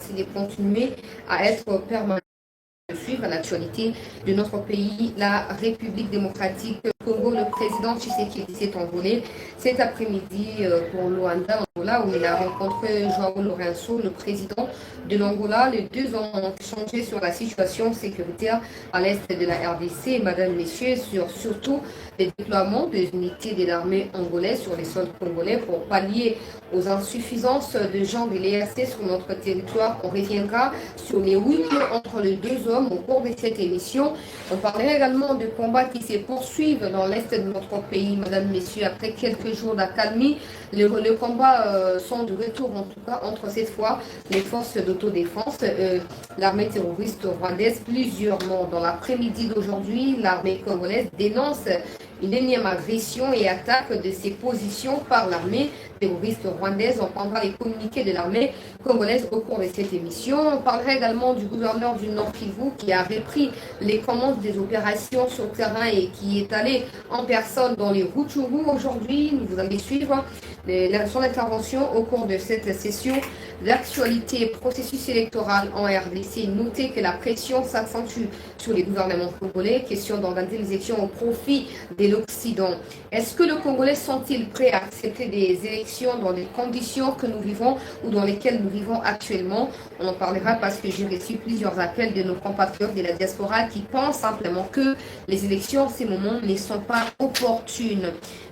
de continuer à être permanent, de suivre l'actualité de notre pays, la République démocratique Congo. Le président Tshisekedi s'est envolé cet après-midi pour Luanda, Angola, où il a rencontré João Lourenço, le président de l'Angola. Les deux ont échangé sur la situation sécuritaire à l'est de la RDC, madame, messieurs, surtout le déploiement des unités de l'armée angolaise sur les sols congolais pour pallier aux insuffisances de gens de l'ERC sur notre territoire. On reviendra sur les huis clos entre les deux hommes au cours de cette émission. On parlera également de combats qui se poursuivent dans l'est de notre pays, madame, messieurs. Après quelques jours d'accalmie, les combats sont de retour, en tout cas, entre cette fois les forces d'autodéfense, l'armée terroriste rwandaise. Plusieurs morts dans l'après-midi d'aujourd'hui. L'armée congolaise dénonce une énième agression et attaque de ses positions par l'armée terroriste rwandaise. On prendra les communiqués de l'armée congolaise au cours de cette émission. On parlera également du gouverneur du Nord Kivu qui a repris les commandes des opérations sur terrain et qui est allé en personne dans les Rutshuru aujourd'hui. Vous allez suivre son intervention au cours de cette session. L'actualité processus électoral en RDC. Notez que la pression s'accentue sur les gouvernements congolais. Question d'organiser les élections au profit de l'Occident. Est-ce que les Congolais sont-ils prêts à accepter des élections dans les conditions que nous vivons ou dans lesquelles nous vivons actuellement? On en parlera parce que j'ai reçu plusieurs appels de nos compatriotes de la diaspora qui pensent simplement que les élections en ces moments ne sont pas opportunes.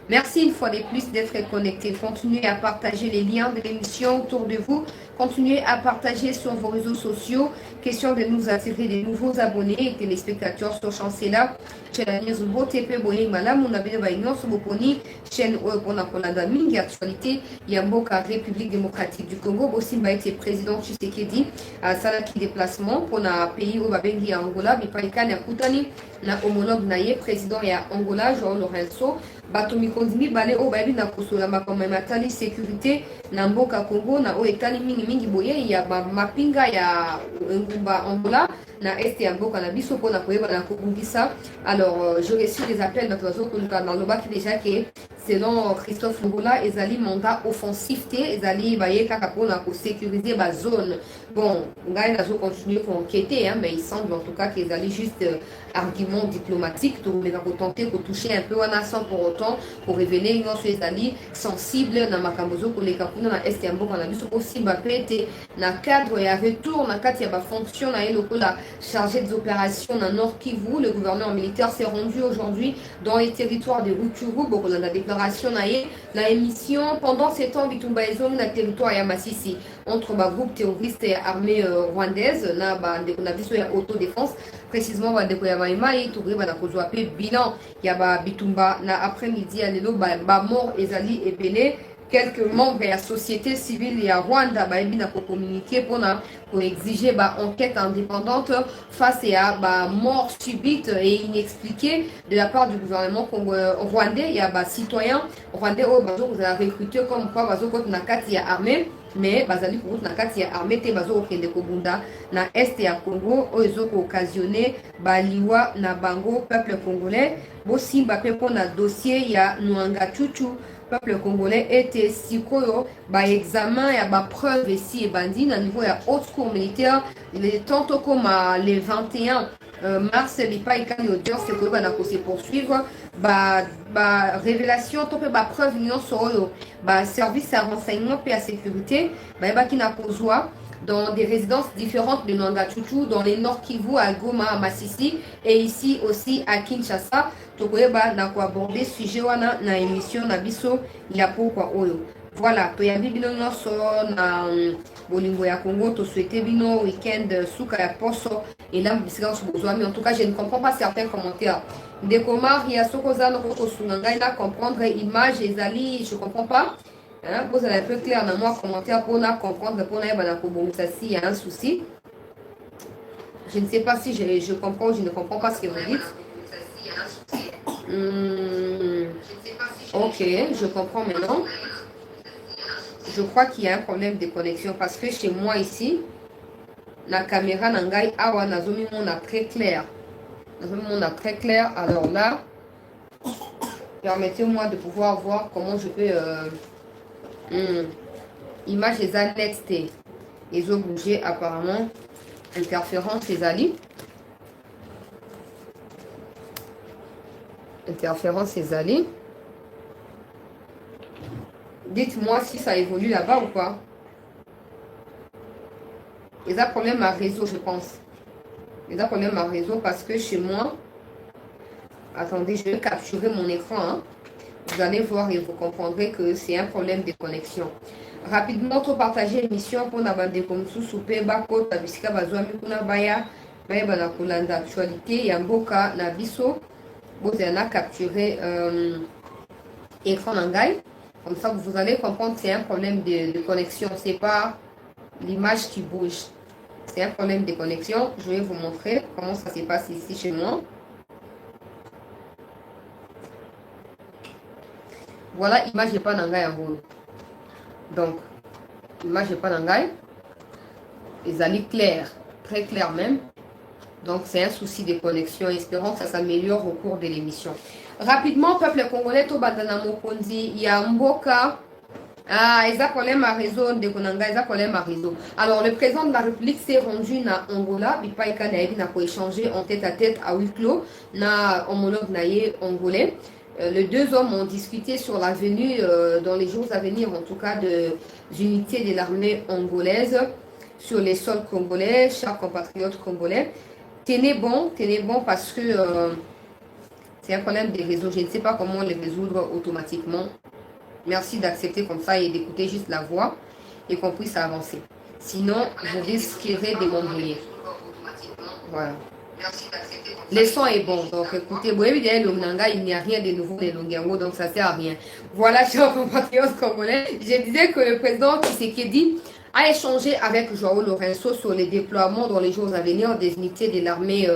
Merci une fois de plus d'être connectés. Continuez à partager les liens de l'émission autour de vous. Continuez à partager sur vos réseaux sociaux. Question de nous attirer de nouveaux abonnés et téléspectateurs sur Chancela. Chaîne News TP Boying Malam, on a bien baignon sur Boponi. Chaîne Oeponapolanda Mingi, actualité. Yamboka, République démocratique du Congo. Aussi, m'a été président Tshisekedi à Salaki déplacement pour un pays où Babengi à Angola. Bipaika Nakutani, na homologue naye, président et à Angola, João Lourenço. Bato mikondimi bale o bayebi na kosola makambo ya matali sécurité na mboka Congo na o etali mingi boye ya mapinga ya ngumba Angola na este ya mboka na biso mpona koyeba na kobungisa. Alors je reçu des appels bato bazokoluka na lobaki déjà que selon Christophe Ngola ezali mandat offensif te ezali baye kaka mpona kosécuriser bazone. Bon ngai nazo continuer pour enquêter hein, mais il semble en tout cas qu'ils allaient juste argument diplomatique pour tenter de toucher un peu wana sans pour autant pour révéler une autre ezali sensible na makambozo pour les kapuna na est ya mboka na biso aussi bapete na cadre et à retour na kati ya ba fonction na lokola chargé des opérations na Nord Kivu. Le gouverneur militaire s'est rendu aujourd'hui dans les territoires de Rutshuru pour la déclaration na émission pendant ces temps bitumba ezongi na territoire ya Masisi entre ba groupe terroriste et armée rwandaise na ba ndeko na biso ya autodéfense précisément ba ndeko ya maimai touré ba na kozwa pe bilan ya ba bitumba na après-midi ya lelo ba mort ezali ebele. Quelques membres de la société civile et à Rwanda pour communiquer pour exiger enquête indépendante face à la mort subite et inexpliquée de la part du gouvernement rwandais. Il y a des citoyens rwandais qui vous avez recruté comme quoi ils ont une armée. Mais bazali pour na kati ya armée te bazo okende kobunda na est ya Congo ozo occasionné baliwa na bango peuple congolais bosimba pe na dossier ya Nwanga Chuchu peuple congolais était sikoyo ba examen ya ba preuve ici et bandi na niveau ya haute cour militaire tantôt comme le 21 mars lipa ikani audience que ba na ko se poursuivre ba révélation to pe ba preuve union soroyo ba service à renseignement et à sécurité ba ki na kozwa dans des résidences différentes de Nwanga Chuchu, dans les Nord Kivu, à Goma, à Masisi, et ici aussi à Kinshasa. Tokoyeba na ko aborder sujet wana na émission na biso ya pourquoi oyo. Voilà, to ya bino nyonso na bolingo ya Congo, to souhaiter bino week-end suka ya poso et là bisika so besoin mais en tout cas je ne comprends pas certains commentaires. De comment il y a sokoza no ko sunanga ina comprendre image ezali, je comprends pas. Hein, vous allez un peu clair dans moi commentaire pour comprendre pour s'il y a un souci. Je ne sais pas si je comprends ou je ne comprends pas ce que vous dites. Ok, je comprends maintenant. Je crois qu'il y a un problème de connexion parce que chez moi ici, la caméra nangai awa nazomi mona très clair. Nazomi mona très clair. Alors là, permettez-moi de pouvoir voir comment je peux image eza next Ils ont bougé apparemment. Interférence ezali. Interférence ezali. Dites-moi si ça évolue là-bas ou pas. Il y a un problème à réseau, je pense. Il y a un problème à réseau parce que chez moi... Attendez, je vais capturer mon écran. Hein. Vous allez voir et vous comprendrez que c'est un problème de connexion. Rapidement, pour partager l'émission pour n'abander comme sous souper, bako, tabisika, bazouami, kuna baya, baya bana kulanda actualité, yamboka, nabiso, vous allez capturer écran nangai. Comme ça, vous allez comprendre que c'est un problème de connexion. C'est pas l'image qui bouge. C'est un problème de connexion. Je vais vous montrer comment ça se passe ici chez moi. Voilà, image n'est pas nangai en gros. Donc, l'image n'est pas nangai. Les alliés clairs, très clair même. Donc, c'est un souci de connexion. Espérons que ça s'améliore au cours de l'émission. Rapidement, peuple congolais, Tobadana Mokonzi, il y a Mboka. Ah, il y a un problème à réseau de Konanga, il y a un problème à réseau. Alors, le président de la République s'est rendu à Angola, Bipaïka Naïbi n'a pas échangé en tête à tête à huis clos, na homologue naïe angolais. Les deux hommes ont discuté sur la venue, dans les jours à venir, en tout cas, de l'unité de l'armée angolaise sur les sols congolais, chers compatriotes congolais. Tenez bon parce que c'est un problème des réseaux. Je ne sais pas comment les résoudre automatiquement. Merci d'accepter comme ça et d'écouter juste la voix et qu'on puisse avancer. Sinon, vous risquerez de m'embrouiller. Voilà. Le son est bon, donc écoutez, il n'y a rien de nouveau de Longango, donc ça ne sert à rien. Voilà, chers compatriotes congolais, je disais que le président Tshisekedi a échangé avec João Lourenço sur les déploiements dans les jours à venir des unités de l'armée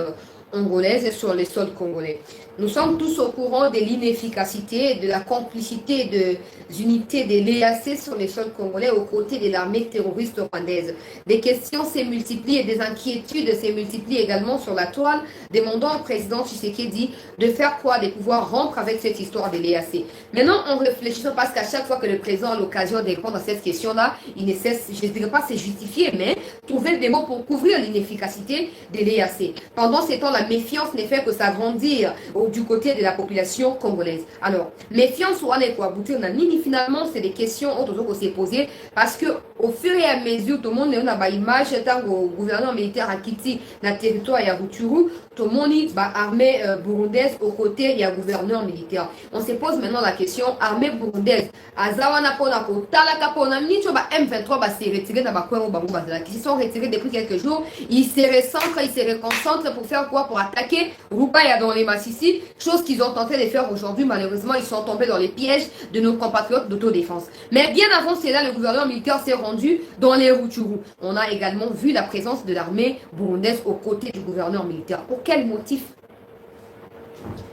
angolaise sur les sols congolais. Nous sommes tous au courant de l'inefficacité, de la complicité des unités de l'EAC sur les sols congolais aux côtés de l'armée terroriste rwandaise. Des questions se multiplient et des inquiétudes se multiplient également sur la toile, demandant au président Tshisekedi de faire quoi, de pouvoir rompre avec cette histoire de l'EAC. Maintenant, on réfléchit parce qu'à chaque fois que le président a l'occasion de répondre à cette question-là, il ne cesse, je ne dirais pas se justifier, mais trouver des mots pour couvrir l'inefficacité de l'EAC. Pendant ce temps, la méfiance ne fait que s'agrandir du côté de la population congolaise. Alors, méfiance ou quoi aboutir na nini finalement, c'est des questions qu'on s'est posées parce que au fur et à mesure, tout le monde a une image tant au gouvernement militaire à Kiti, dans le territoire de Rutshuru, tout le monde a armée burundaise aux côtés du gouverneur militaire. On se pose maintenant la question, armée burundaise, Azawana Ponako, Talaka Ponamni, M23 va se retirer dans Bakwero Bangou Bazala, qui se sont retirés depuis quelques jours, ils se recentrent, ils se reconcentrent pour faire quoi? Pour attaquer Rupaya dans les Massissi, chose qu'ils ont tenté de faire aujourd'hui. Malheureusement, ils sont tombés dans les pièges de nos compatriotes d'autodéfense. Mais bien avant cela, le gouvernement militaire s'est rendu dans les Rutshuru. On a également vu la présence de l'armée burundaise aux côtés du gouverneur militaire. Pour quel motif?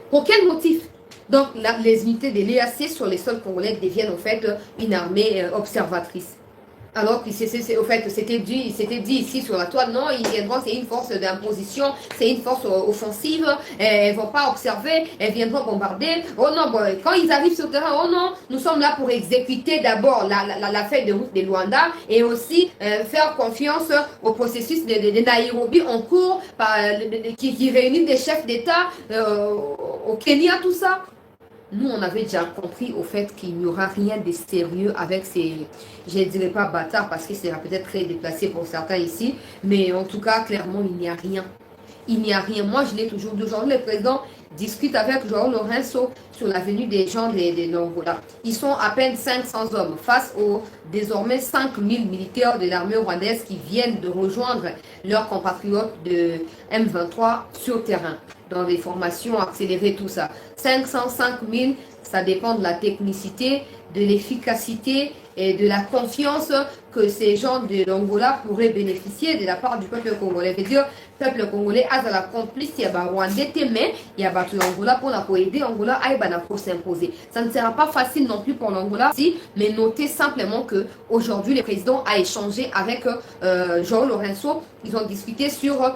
Pour quel motif? Donc, les unités de l'EAC sur les sols congolais deviennent en fait une armée observatrice. Alors que au fait, c'était dit ici sur la toile, non, ils viendront, c'est une force d'imposition, c'est une force offensive, elles ne vont pas observer, elles viendront bombarder. Oh non, bon, quand ils arrivent sur le terrain, oh non, nous sommes là pour exécuter d'abord la feuille de route de Luanda et aussi faire confiance au processus de Nairobi en cours qui réunit des chefs d'État au Kenya, tout ça. Nous, on avait déjà compris au fait qu'il n'y aura rien de sérieux avec ces, je ne dirais pas bâtards parce que c'est peut-être très déplacé pour certains ici, mais en tout cas, clairement, il n'y a rien. Il n'y a rien. Moi, je l'ai toujours dit. Aujourd'hui, le président discute avec João Lourenço sur la venue des gens de l'Angola. Ils sont à peine 500 hommes face aux désormais 5000 militaires de l'armée rwandaise qui viennent de rejoindre leurs compatriotes de M23 sur terrain, dans des formations accélérées, tout ça. 505 000, ça dépend de la technicité, de l'efficacité et de la confiance que ces gens de l'Angola pourraient bénéficier de la part du peuple congolais. C'est-à-dire, le peuple congolais a la complice, il y a Rwandais, mais il y a l'Angola pour aider Angola à s'imposer. Ça ne sera pas facile non plus pour l'Angola, mais notez simplement que aujourd'hui le président a échangé avec João Lourenço. Ils ont discuté sur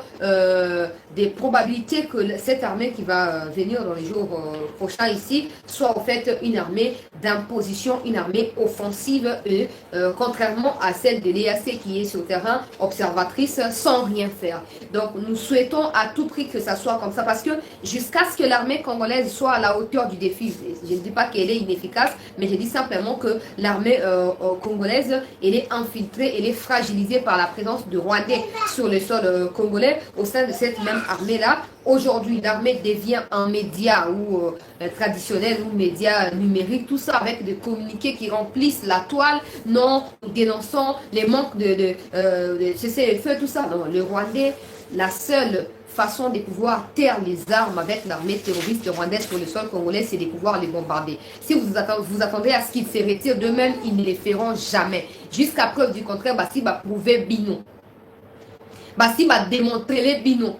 des probabilités que cette armée qui va venir dans les jours prochains ici soit en fait une armée d'imposition, une armée offensive, et contrairement à celle de l'EAC qui est sur le terrain, observatrice, sans rien faire. Donc, nous souhaitons à tout prix que ça soit comme ça, parce que jusqu'à ce que l'armée congolaise soit à la hauteur du défi, je ne dis pas qu'elle est inefficace, mais je dis simplement que l'armée congolaise, elle est infiltrée, elle est fragilisée par la présence de Rwandais sur le sol congolais au sein de cette même armée-là. Aujourd'hui, l'armée devient un média traditionnel ou média numérique, tout ça avec des communiqués qui remplissent la toile, non dénonçant les manques de cessez-le-feu, tout ça. Non, le Rwandais, la seule façon de pouvoir taire les armes avec l'armée terroriste rwandaise sur le sol congolais, c'est de pouvoir les bombarder. Si vous attendez à ce qu'ils se retirent d'eux-mêmes, ils ne les feront jamais. Jusqu'à preuve du contraire, Bassi va prouver bino. Bassi va démontrer les binos.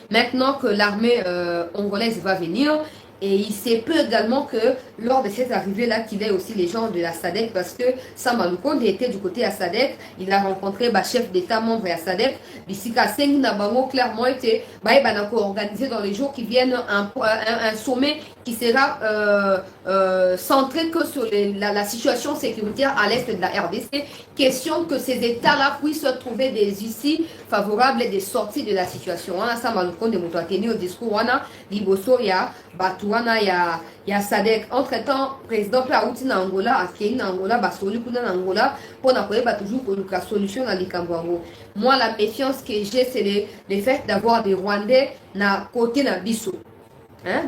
Maintenant que l'armée congolaise va venir, et il se peut également que lors de cette arrivée-là, qu'il ait aussi les gens de la SADC, parce que Sama Lukonde était du côté à SADC, il a rencontré le chef d'État membre à SADC, Bissika Sengi Nabango clairement été organisé dans les jours qui viennent un sommet qui sera centré que sur la situation sécuritaire à l'est de la RDC. Question que ces États-là puissent trouver des issues favorables et des sorties de la situation. Sama Lukonde a tenu au discours, Liboso ya Batuana ya SADC. Entre-temps, président Plaouti na Angola, Akei na Angola, Basoli kuna na Angola, pour n'avoir toujours la solution dans les Kambouango. Moi, la méfiance que j'ai, c'est le fait d'avoir des Rwandais na côté na Bissau.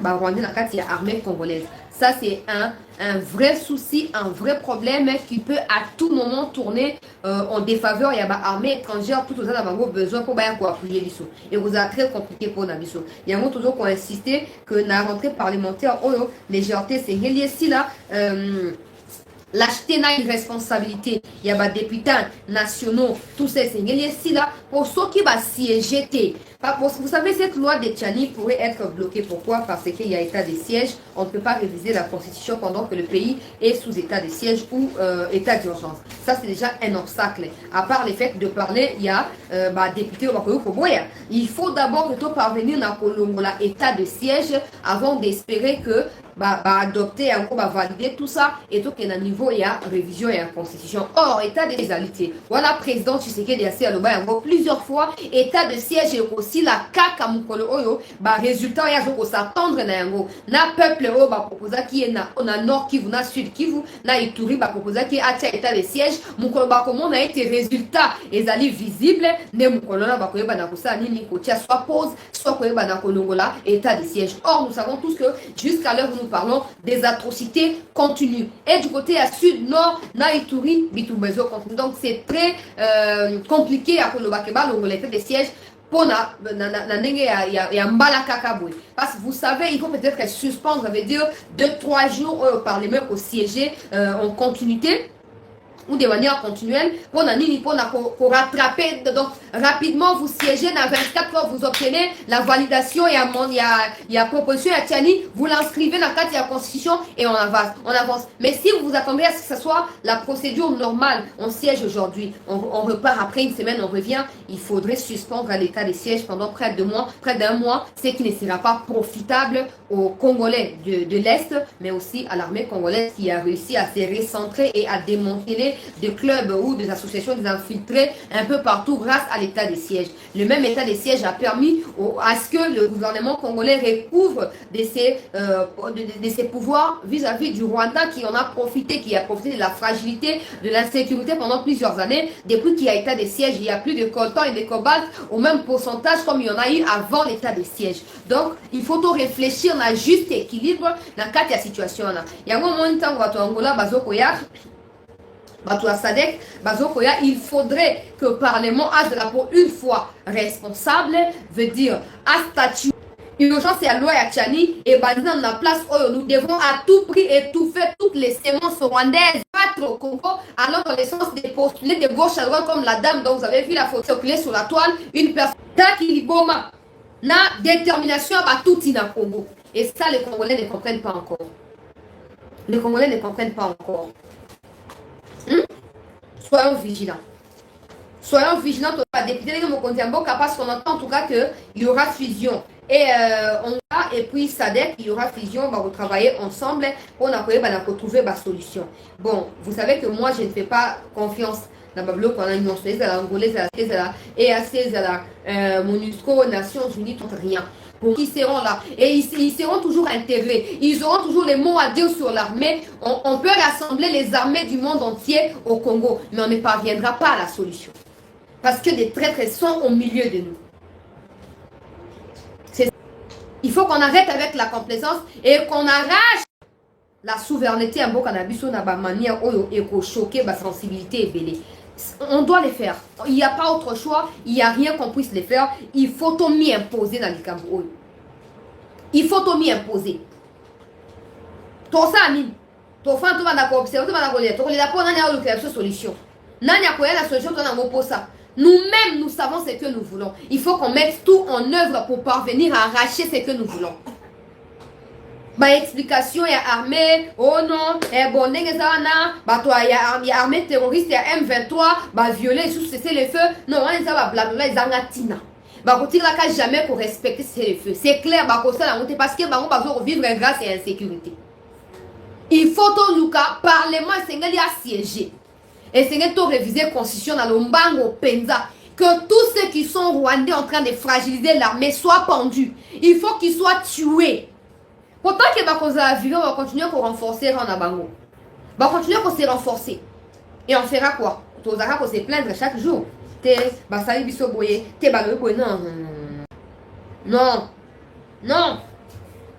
Rwandais na kati ya armée congolaise. Ça, c'est un vrai souci, un vrai problème qui peut à tout moment tourner en défaveur. Il y a l'armée étrangère, tout ça, on a besoin pour appuyer l'ISO. Et vous êtes très compliqué pour l'ISO. Il y a toujours qu'on insisté que la rentrée parlementaire, les GRT, c'est lié ici là. L'acheter n'a une responsabilité. Il y a des députés nationaux, tous ces seigneurs ici là, pour ceux qui vont siéger. Vous savez, cette loi de Tchani pourrait être bloquée. Pourquoi? Parce qu'il y a état de siège. On ne peut pas réviser la constitution pendant que le pays est sous état de siège ou état d'urgence. Ça, c'est déjà un obstacle. À part le fait de parler, il y a député au Bakoyo. Il faut d'abord parvenir dans l'état de siège avant d'espérer que adopter, valider tout ça et tout qu'à un niveau il y a révision et la constitution. Or, état de réalité. Voilà, président Tshisekedi a plusieurs fois, état de siège et aussi la kaka mukolo oyo, résultat il y a s'attendre na yango. Na peuple oyo proposa qui est na nord Kivu, na sud Kivu, na Ituri proposa qui est état de siège, mukolo comment a été résultat ezali visible, ne mukolo na bakoyeba na kosa nini kotia soit pause, soit koyeba na kolongola état de siège. Or, nous savons tous que jusqu'à l'heure où nous parlons, des atrocités continuent. Et du côté à sud-nord, Naïturi, Bitubezo continue. Donc c'est très compliqué à Kolobakeba, l'effet des sièges. Pour parce que vous savez, il faut peut-être suspendre, ça veut dire 2-3 jours au Parlement au siéger en continuité ou de manière continuelle pour rattraper. Donc rapidement vous siégez dans 24 heures, vous obtenez la validation, il y a proposition à Tiani, vous l'inscrivez dans le cadre de la constitution et on avance. Mais si vous attendez à ce que ce soit la procédure normale, on siège aujourd'hui, on repart après une semaine, on revient, il faudrait suspendre l'état de siège pendant près d'un mois, ce qui ne sera pas profitable aux Congolais de l'Est, mais aussi à l'armée congolaise qui a réussi à se recentrer et à démanteler des clubs ou des associations des infiltrés un peu partout grâce à l'état de siège. Le même état de siège a permis à ce que le gouvernement congolais recouvre de ses pouvoirs vis-à-vis du Rwanda qui en a profité, qui a profité de la fragilité, de l'insécurité pendant plusieurs années. Depuis qu'il y a état de siège, il y a plus de coltan et de cobalt au même pourcentage comme il y en a eu avant l'état de siège. Donc, il faut tout réfléchir à un juste équilibre dans la situation. Il y a un moment où Angola, il faudrait que le Parlement pour une fois responsable, veut dire à statut. Urgence et à loi à Tchani et dans la place où nous devons à tout prix étouffer toutes les semences rwandaises, battre au Congo, allant dans le sens des postulés de gauche à droite comme la dame dont vous avez vu la photo circuler sur la toile, une personne qui boma na détermination à tout in Congo. Et ça, les Congolais ne comprennent pas encore. Les Congolais ne comprennent pas encore. Soyons vigilants. Soyons vigilants au député de Mokondiambo, parce qu'on entend en tout cas qu'il y aura fusion Et on va, et puis SADC, il y aura fusion, on va retravailler ensemble pour trouver la solution. Bon, vous savez que moi, je ne fais pas confiance dans le bloc, on a une Angolaise, et à ces MONUSCO, Nations Unies, tout rien. Bon, ils seront là et ils seront toujours intégrés. Ils auront toujours les mots à dire sur l'armée. On peut rassembler les armées du monde entier au Congo, mais on ne parviendra pas à la solution. Parce que des traîtres sont au milieu de nous. Il faut qu'on arrête avec la complaisance et qu'on arrache la souveraineté en Bokanabiso na ba manière et qu'on choque la sensibilité éveillée. On doit les faire. Il n'y a pas autre choix. Il n'y a rien qu'on puisse les faire. Il faut tout m'y imposer dans le Cameroun. Il faut tout m'y imposer. Tout ça, Nini. Tout ça, tu vas observer, tu vas lire. Tu vas lire pour une solution. Nanya koya la solution, tu vas pour ça. Nous-mêmes, nous savons ce que nous voulons. Il faut qu'on mette tout en œuvre pour parvenir à arracher ce que nous voulons. Bah, explication, il y a armée, oh non, bon, il y a armée terroriste, il y a M23, bah, violer, cesser les feux. Non, on va blabla, ils ont tina. Bah, on tire la jamais pour respecter cesser les feux. C'est clair, bah, ça la montée parce que, bah, on va vivre grâce et insécurité. Il faut tout le cas, parlement, c'est qu'il y a siégé. Et c'est qu'il y a réviser la constitution dans le Mbango Penza. Que tous ceux qui sont rwandais en train de fragiliser l'armée soient pendus. Il faut qu'ils soient tués. Pourtant que on va continuer à renforcer en Abango. On va continuer à se renforcer. Et on fera quoi? On va se plaindre chaque jour. Non. Non.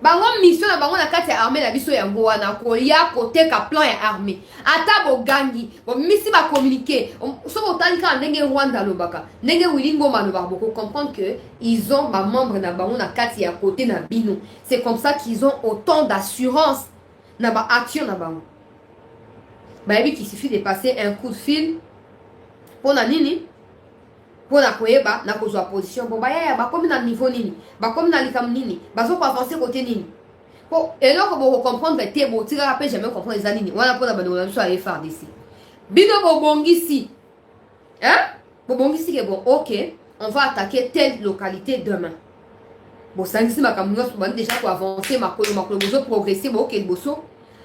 Bango mission na bango na kati ya armée na biso ya ngoa na kolia côté ka plan ya armée. Ata bo gangi, bo misi ba communiquer. So botali ka ndenge Rwanda lobaka. Ndenge Wilingo maloba boko comprendre que ils ont ba membre na bango na kati ya côté na bino. C'est comme ça qu'ils ont autant d'assurance na ba action na bango. Ba yebi qu'il suffit de passer un coup de fil pour na nini? Pour la koyeba na kozwa position bon ba ya ba comme na niveau nini ba comme na likam nini ba zo ko avancer côté nini pour et là ko comprendre te bo tira rappel jamais comprendre les anini wana pour na ba na so aller faire d'ici bino bo bongisi hein bo bongisi que bon OK on va attaquer telle localité demain bon ça ici ma kamunga so ban déjà pour avancer ma besoin progresser bon OK bosso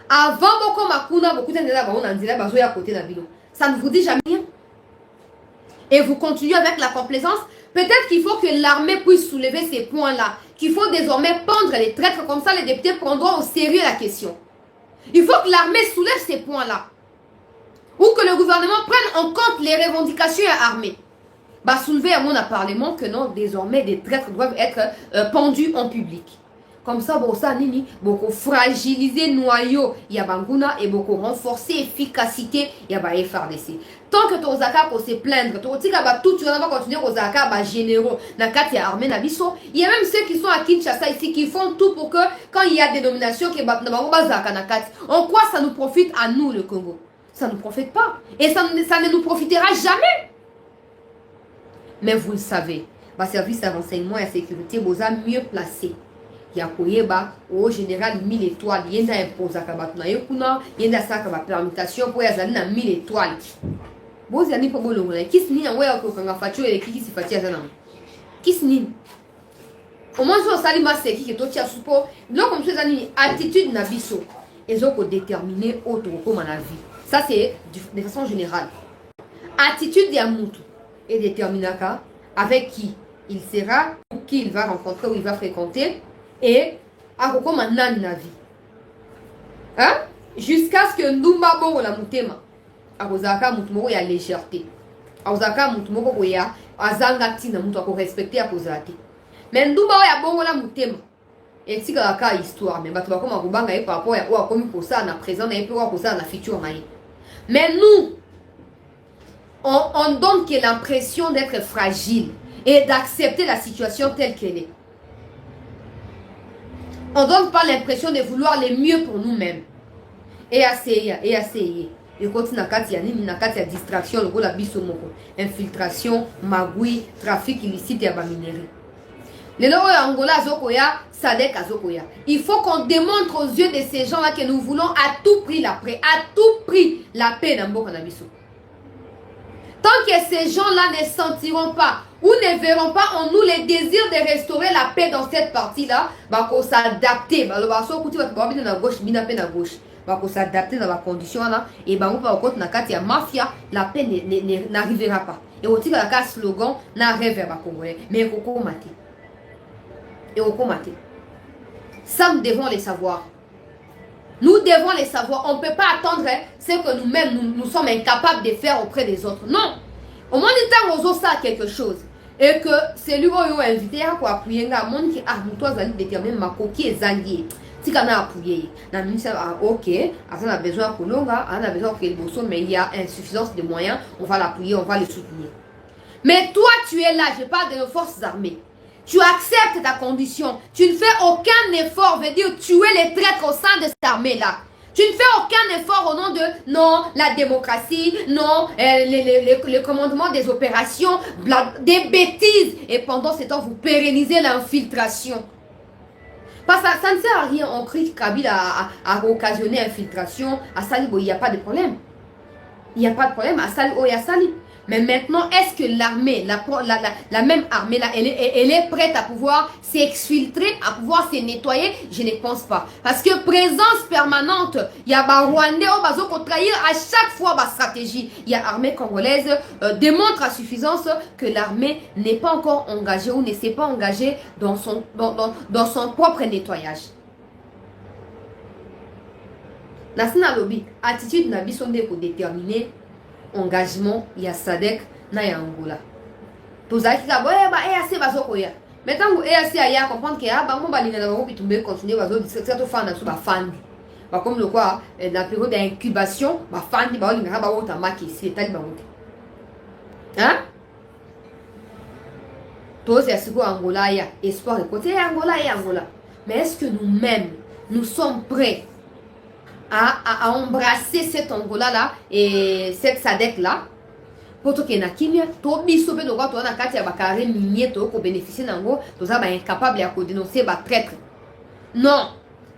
avant boko makuna beaucoup de là ba on andira ba zo ya côté na bino ça ne vous dit jamais rien. Et vous continuez avec la complaisance. Peut-être qu'il faut que l'armée puisse soulever ces points-là. Qu'il faut désormais pendre les traîtres. Comme ça, les députés prendront au sérieux la question. Il faut que l'armée soulève ces points-là. Ou que le gouvernement prenne en compte les revendications armées. Bah, soulever à mon parlement que non, désormais, des traîtres doivent être pendus en public. Comme ça, bon, ça, nini, beaucoup fragiliser noyau, il y a banguna et beaucoup renforcer efficacité, il y a FRDC. Tant que ton zaka pour se plaindre, ton tika ba tout, tu vas continuer aux zaka ba généraux, na kati ya armée na biso. Il y a même ceux qui sont à Kinshasa ici qui font tout pour que quand il y a des nominations qui ba zaka na kati. En quoi ça nous profite à nous le Congo? Ça ne nous profite pas et ça ne nous profitera jamais. Mais vous le savez, le service de renseignement et sécurité vous a mieux placé. Yakoyeba au général 1000 étoiles yenda imposa kabatuna yekuna yenda saka ba permutation pour yazali na 1000 étoiles bozi ani po bolongo na kisni na weya ko kanga facho ele kiki sifatia sana kisni au moins so sali maseki ke to tia supo donc comme ça ni attitude na biso ezoko déterminer autre comme la vie ça c'est de façon générale attitude ya mutu et déterminaka avec qui il sera ou qui il va rencontrer ou il va fréquenter et à comment nani na vie hein jusqu'à ce que ndumba bongo la mutema akozaka mutu moko ya légèreté akozaka mutu moko ya azanga tina mutu ako respecter akozate mais ndumba ya bongo la mutema et tika ka histoire mais bato bakoma kubanga et par rapport ya ou akomi pour ça na présent na et pour ça na futur na mais nous on donne que l'impression d'être fragile et d'accepter la situation telle qu'elle est. On ne donne pas l'impression de vouloir le mieux pour nous-mêmes. Et essayer. Et continue à distraction, infiltration, magouille, trafic illicite et minerie. Les gens Angola Zokoya, Sadek Azokoya. Il faut qu'on démontre aux yeux de ces gens-là que nous voulons à tout prix la paix, à tout prix la paix dans Mbokanabiso. Tant que ces gens-là ne sentiront pas, Vous ne verrons pas en nous les désirs de restaurer la paix dans cette partie-là. Bah, qu'on s'adapter. Bah, le basso, côté, bah, bien à gauche, bien à gauche. Bah, qu'on s'adapter dans la condition là. Et bah, on va au côté, il y a mafia, la paix n'arrivera pas. Et au titre de la slogan, n'arrivera pas congolais. Mais il faut mater. Et au mater. Ça, nous devons les savoir. Nous devons les savoir. On ne peut pas attendre ce que nous-mêmes, nous sommes incapables de faire auprès des autres. Non. Au moins, il y a ça quelque chose. Et que c'est lui qui a invité à appuyer un monde qui a déterminé ma coquille et zangier. Si on a appuyé, on a ok, on a besoin de Kolonga, on a besoin de Kelboso, mais il y a insuffisance de moyens, on va l'appuyer, on va le soutenir. Mais toi, tu es là, je parle de nos forces armées. Tu acceptes ta condition. Tu ne fais aucun effort, veut dire tuer les traîtres au sein de cette armée-là. Tu ne fais aucun effort au nom de non, la démocratie, non, le commandement des opérations, des bêtises. Et pendant ce temps, vous pérennisez l'infiltration. Parce que ça ne sert à rien. On crie que Kabila a occasionné l'infiltration. À Salibo, il n'y a pas de problème. Il n'y a pas de problème. À Salibo, il y a Salibo. Mais maintenant, est-ce que l'armée, la même armée là, elle est prête à pouvoir s'exfiltrer, à pouvoir se nettoyer? Je ne pense pas. Parce que présence permanente, il y a des Rwandais qui vont trahir à chaque fois ma stratégie. Il y a l'armée congolaise démontre à suffisance que l'armée n'est pas encore engagée ou ne s'est pas engagée dans son propre nettoyage. Nassina Lobby, attitude n'a pas pour déterminer engagement, il y a Sadek, na ya Angola. Tous les qui assez basokoya. Maintenant, vous assez à comprendre que bango balinga na bango bitumbe continuer bazo discuter to fanda so ba fandi. Ba comme le quoi la période d'incubation, ba fandi ba linga ba wota maki c'est tali bango. Hein? Tous ces siko Angola ya espoir de côté Angola et Angola. Mais est-ce que nous-mêmes nous sommes prêts à embrasser cet Angola-là et cette SADC-là pour que na kimia to biso pe donc to na kati ya bakare minier to ko bénéficier nango to za ba incapable ya ko dénoncer ba traître. Non,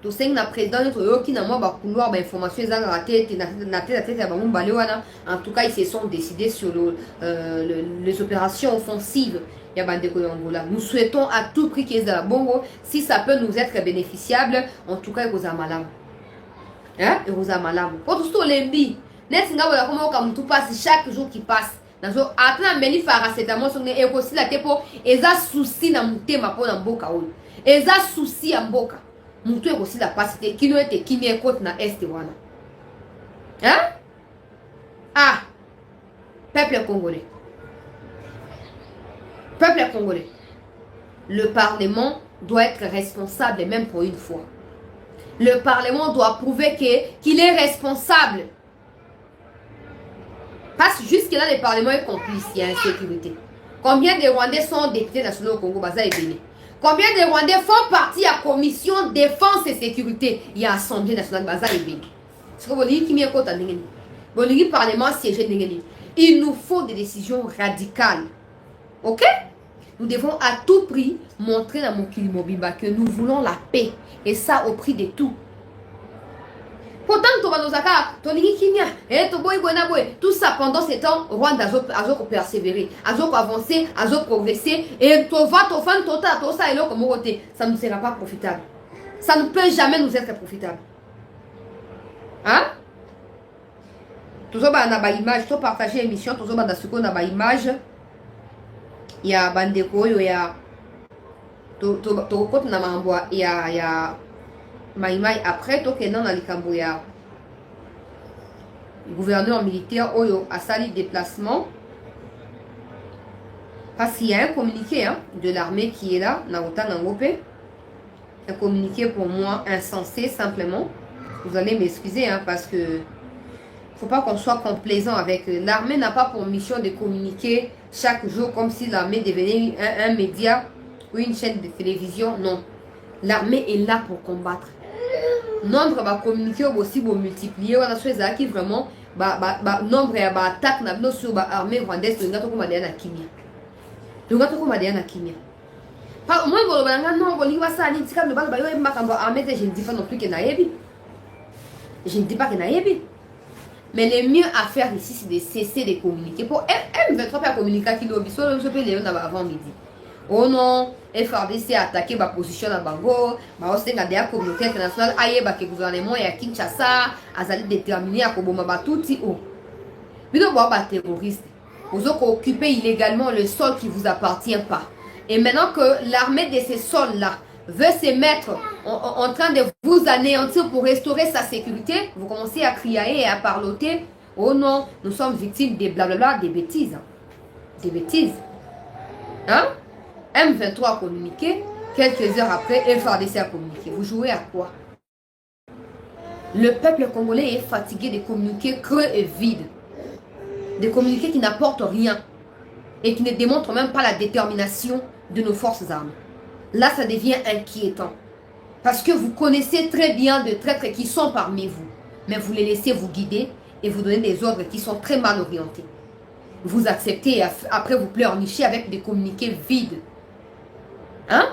to seng na président to yo ki na moi ba couloir ba information za na tête na tête ya ba mumbale wana. En tout cas, ils se sont décidés sur les opérations offensives ya bandeko ya Angola. Nous souhaitons à tout prix qu'ils aient bongo si ça peut nous être bénéficiable, en tout cas aux amalam. Hein? Et vous amalamu. Pour tout ce lembi, n'est-ce pas comment comme tout passe chaque jour qui passe. Dans ce après meni paracetamol sur les aussi la tepo et ça souci na mutema pour na mboka ol. Et ça souci à mboka. Mutu aussi la passe qui nous était qui n'est côte na est wana. Hein? Ah. Peuple congolais. Peuple congolais. Le Parlement doit être responsable même pour une fois. Le Parlement doit prouver qu'il est responsable. Parce que jusque-là, le Parlement est complice, il y a insécurité. Combien de Rwandais sont députés nationaux au Congo, Baza et Bénin? Combien de Rwandais font partie de la commission défense et sécurité? Il y a Assemblée nationale, Baza et Bénin. Ce que vous dites, qui m'est contre le Parlement siégé. Il nous faut des décisions radicales. Ok? Nous devons à tout prix montrer dans mon Kilimobimba que nous voulons la paix. Et ça au prix de tout. Pourtant, tout ça pendant ce temps, Rwanda a persévéré, a avancé, a progressé. Et ça ne sera pas profitable. Ça ne peut jamais nous être profitable. Hein? Tout ça, on a une image, tout partager l'émission, tout ça, on a une image. Il y a Bandeko, il y a il y a Maïmaï après tout que dans les Camboya gouverneur militaire Oyo a sali déplacement parce qu'il y a un communiqué de l'armée qui est là un communiqué pour moi insensé simplement. Vous allez m'excuser parce que faut pas qu'on soit complaisant avec l'armée. N'a pas pour mission de communiquer chaque jour comme si l'armée devenait un média ou une chaîne de télévision. Non, l'armée est là pour combattre. Nombre va communiquer aussi pour multiplier. On a chose qui vraiment nombre et attaque na sur l'armée rwandaise. Le gars comme Adéana Kimia. Le gars comme Adéana Kimia. Pas au moins pour le gars non, on y va ça. Ni tika le bal bayo et ma armée. Je ne dis pas non plus que naïbi. Je ne dis pas que naïbi. Mais le mieux à faire ici, c'est de cesser de communiquer. Pour M23 faire communiquer qui l'obéit, je peux les avant midi. Oh non, FRDC a attaqué ma position à Bango, ma aussi dans la communauté internationale, aïe, bah que le gouvernement est à Kinshasa, a déterminé à Koboma Batouti. Oh, mais non, bah terroriste. Vous avez occupé illégalement le sol qui ne vous appartient pas. Et maintenant que l'armée de ces sols-là veut se mettre en train de vous anéantir pour restaurer sa sécurité, vous commencez à crier et à parloter. Oh non, nous sommes victimes des blablabla, des bêtises. Des bêtises. Hein? M23 a communiqué, quelques heures après, FARDC a communiqué. Vous jouez à quoi? Le peuple congolais est fatigué de communiquer creux et vide. De communiquer qui n'apportent rien. Et qui ne démontrent même pas la détermination de nos forces armées. Là, ça devient inquiétant. Parce que vous connaissez très bien de traîtres qui sont parmi vous. Mais vous les laissez vous guider et vous donner des ordres qui sont très mal orientés. Vous acceptez et après vous pleurnichez avec des communiqués vides. Hein?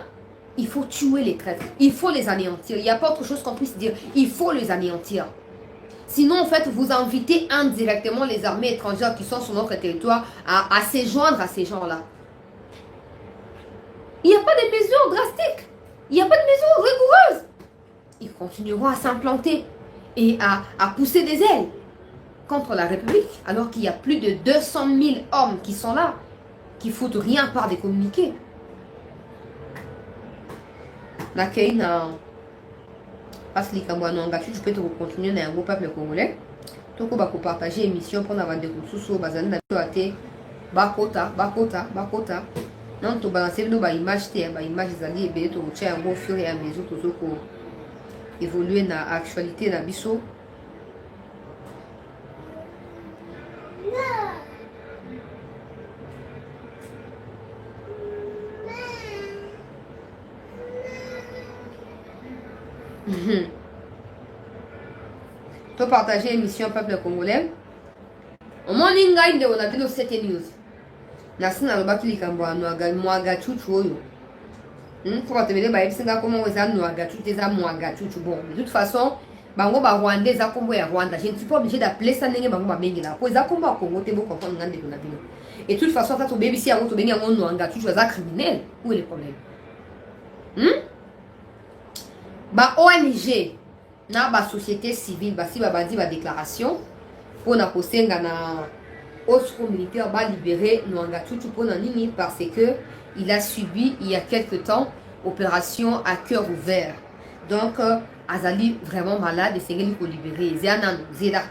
Il faut tuer les traîtres. Il faut les anéantir. Il n'y a pas autre chose qu'on puisse dire. Il faut les anéantir. Sinon, en fait, vous invitez indirectement les armées étrangères qui sont sur notre territoire à se joindre à ces gens-là. Il n'y a pas de mesures drastiques. Il n'y a pas de mesures rigoureuses. Ils continueront à s'implanter et à pousser des ailes contre la République, alors qu'il y a plus de 200 000 hommes qui sont là, qui foutent rien par des communiqués. Parce que je peux continuer dans un groupe peuple congolais. Donc, on va partager l'émission pour avoir des ressources sur le bakota. Non, tu balances nos images, image zali et tu tiens un au fur et à mesure tout pour évoluer dans l'actualité dans biso. Tu partager l'émission peuple congolais. Au moins, on a vu nos 7 news. Nasi na lobaki likambo mwaga chuchu oyo. Pour te dire ba singa comment on a mwaga chuchu des mwaga chuchu bon. De toute façon, bango ba rwandais za kombo ya Rwanda. Je ne suis pas obligé d'appeler ça ndenge bango ba bengi la. Pour za kombo ya Congo te bo comprendre ngande ko na bino. Et de toute façon, quand tu bébé si yango to bengi yango mwaga chuchu za criminel. Où est le problème? Ba ONG na ba société civile ba si ba bandi ba déclaration pour na kosenga na autre militaire va libérer Nwanga Tutu Ponanini parce que il a subi il y a quelque temps opération à cœur ouvert. Donc Azali vraiment malade et c'est lui pour libérer. Zéana Zéda.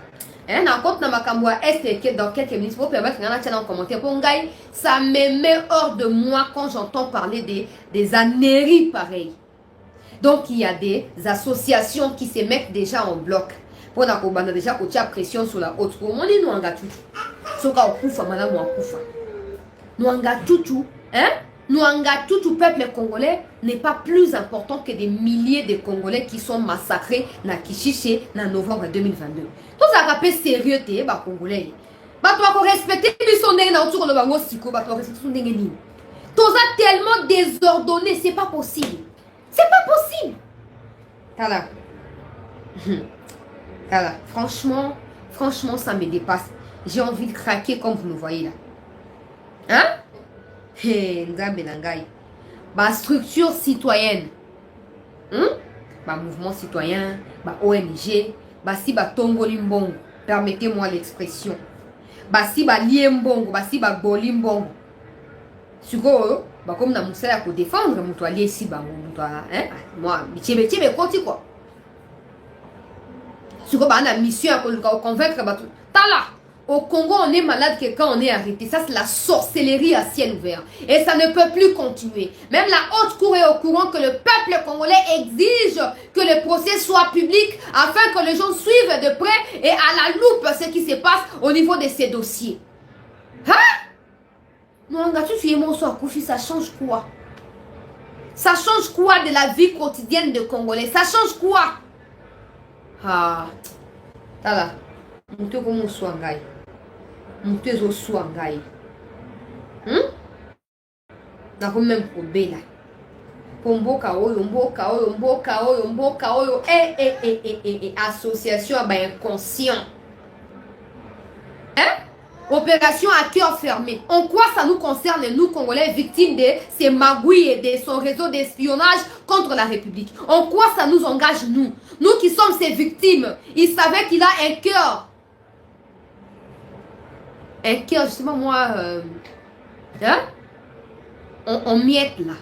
Un compte na makamwa est que dans quelques minutes pour permettre un channel en commentaire pour Ngai, ça me met hors de moi quand j'entends parler des annéries pareilles. Donc il y a des associations qui se mettent déjà en bloc. Pour na kobanda déjà ko tia pression sur la haute pour moni Nwanga Tutu. Soka okufa madame okufa. Nwanga Tutu, hein? Nwanga Tutu peuple congolais n'est pas plus important que des milliers de Congolais qui sont massacrés na Kishiche en novembre 2022. Tout ça rappelle sérieux te ba congolais. Ba toi ko respecter biso ndenge na autour le bango siko ba toi respecter ndenge nini. Tout ça tellement désordonné, c'est pas possible. C'est pas possible. Tala. Voilà, franchement, ça me dépasse. J'ai envie de craquer comme vous le voyez là. Hein? Hé, Ngai. Bah, structure citoyenne. Bah, mouvement citoyen, bah, ONG, bah, si bah, Tongo Limbongo, permettez-moi l'expression. Bah, si bah, Liembongo, bah, si bah, Golimbongo. Suko, bah, comme dans mon salaire pour défendre, mon toit, si bah, mon toit, hein? Moi, mais quoi? Si on a une mission à convaincre, au Congo, on est malade que quand on est arrêté. Ça, c'est la sorcellerie à ciel ouvert. Et ça ne peut plus continuer. Même la haute cour est au courant que le peuple congolais exige que le procès soit public afin que les gens suivent de près et à la loupe ce qui se passe au niveau de ces dossiers. Hein? Non, ça change quoi? Ça change quoi de la vie quotidienne des Congolais? Ça change quoi? Ah, tala, mutu como suangai, mutu ezo suangai. Na ko même probela. Mboka oyo, association ba inconscient. Opération à cœur fermé. En quoi ça nous concerne, nous, Congolais, victimes de ces magouilles et de son réseau d'espionnage contre la République? En quoi ça nous engage, nous? Nous qui sommes ces victimes. Il savait qu'il a un cœur. Un cœur, justement, moi... on miette, là.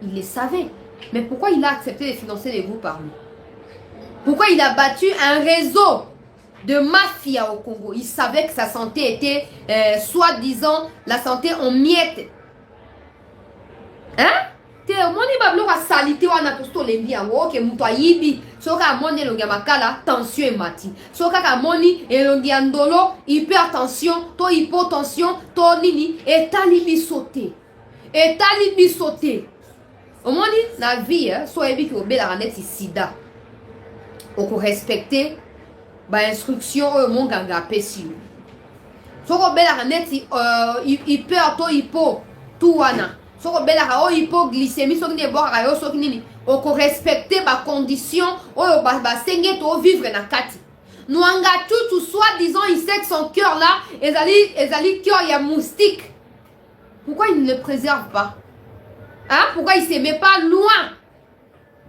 Il le savait. Mais pourquoi il a accepté de financer les groupes armés? Pourquoi il a battu un réseau de mafia au Congo? Il savait que sa santé était, soi-disant, la santé en miettes. Hein? Te moni bablo ka salite wana posto lembi yango ke muto ayibi soka moni elongi ya makala tension emati soka ka moni elongi ya ndolo hypertension to hypotension to nini etali biso te omoni na vie so yebi ki obelaka neti sida oko respecte ba instruction oyo monganga apesi yo soko obelaka neti hyper to hypo tu wana soko belaka o hypoglycémie soki nini ebokaka yo soki nini oko respecter ba condition oyo basenge to vivre na kati Nwanga Tutu soi-disant il sait que son cœur là ezali cœur ya moustique. Pourquoi il ne le préserve pas? Hein? Pourquoi il ne se met pas loin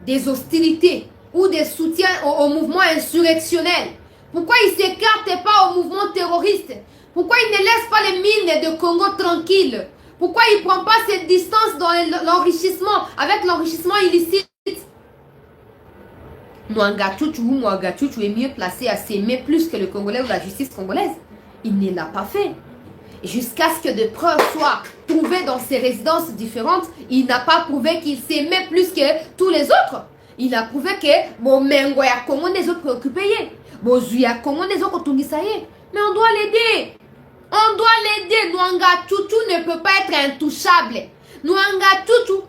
des hostilités ou des soutiens au mouvement insurrectionnel? Pourquoi il ne s'écarte pas au mouvement terroriste? Pourquoi il ne laisse pas les mines de Congo tranquilles? Pourquoi il ne prend pas cette distance dans l'enrichissement, avec l'enrichissement illicite? Nwanga Tutu est mieux placé à s'aimer plus que le Congolais ou la justice congolaise. Il ne l'a pas fait. Jusqu'à ce que des preuves soient trouvées dans ses résidences différentes, il n'a pas prouvé qu'il s'aimait plus que tous les autres. Il a prouvé que bon mengo ya Congo des autres préoccupés. Bon zuya Congo des autres tungisaye. Mais on doit l'aider. On doit l'aider. Nwanga Tutu ne peut pas être intouchable. Nwanga Tutu.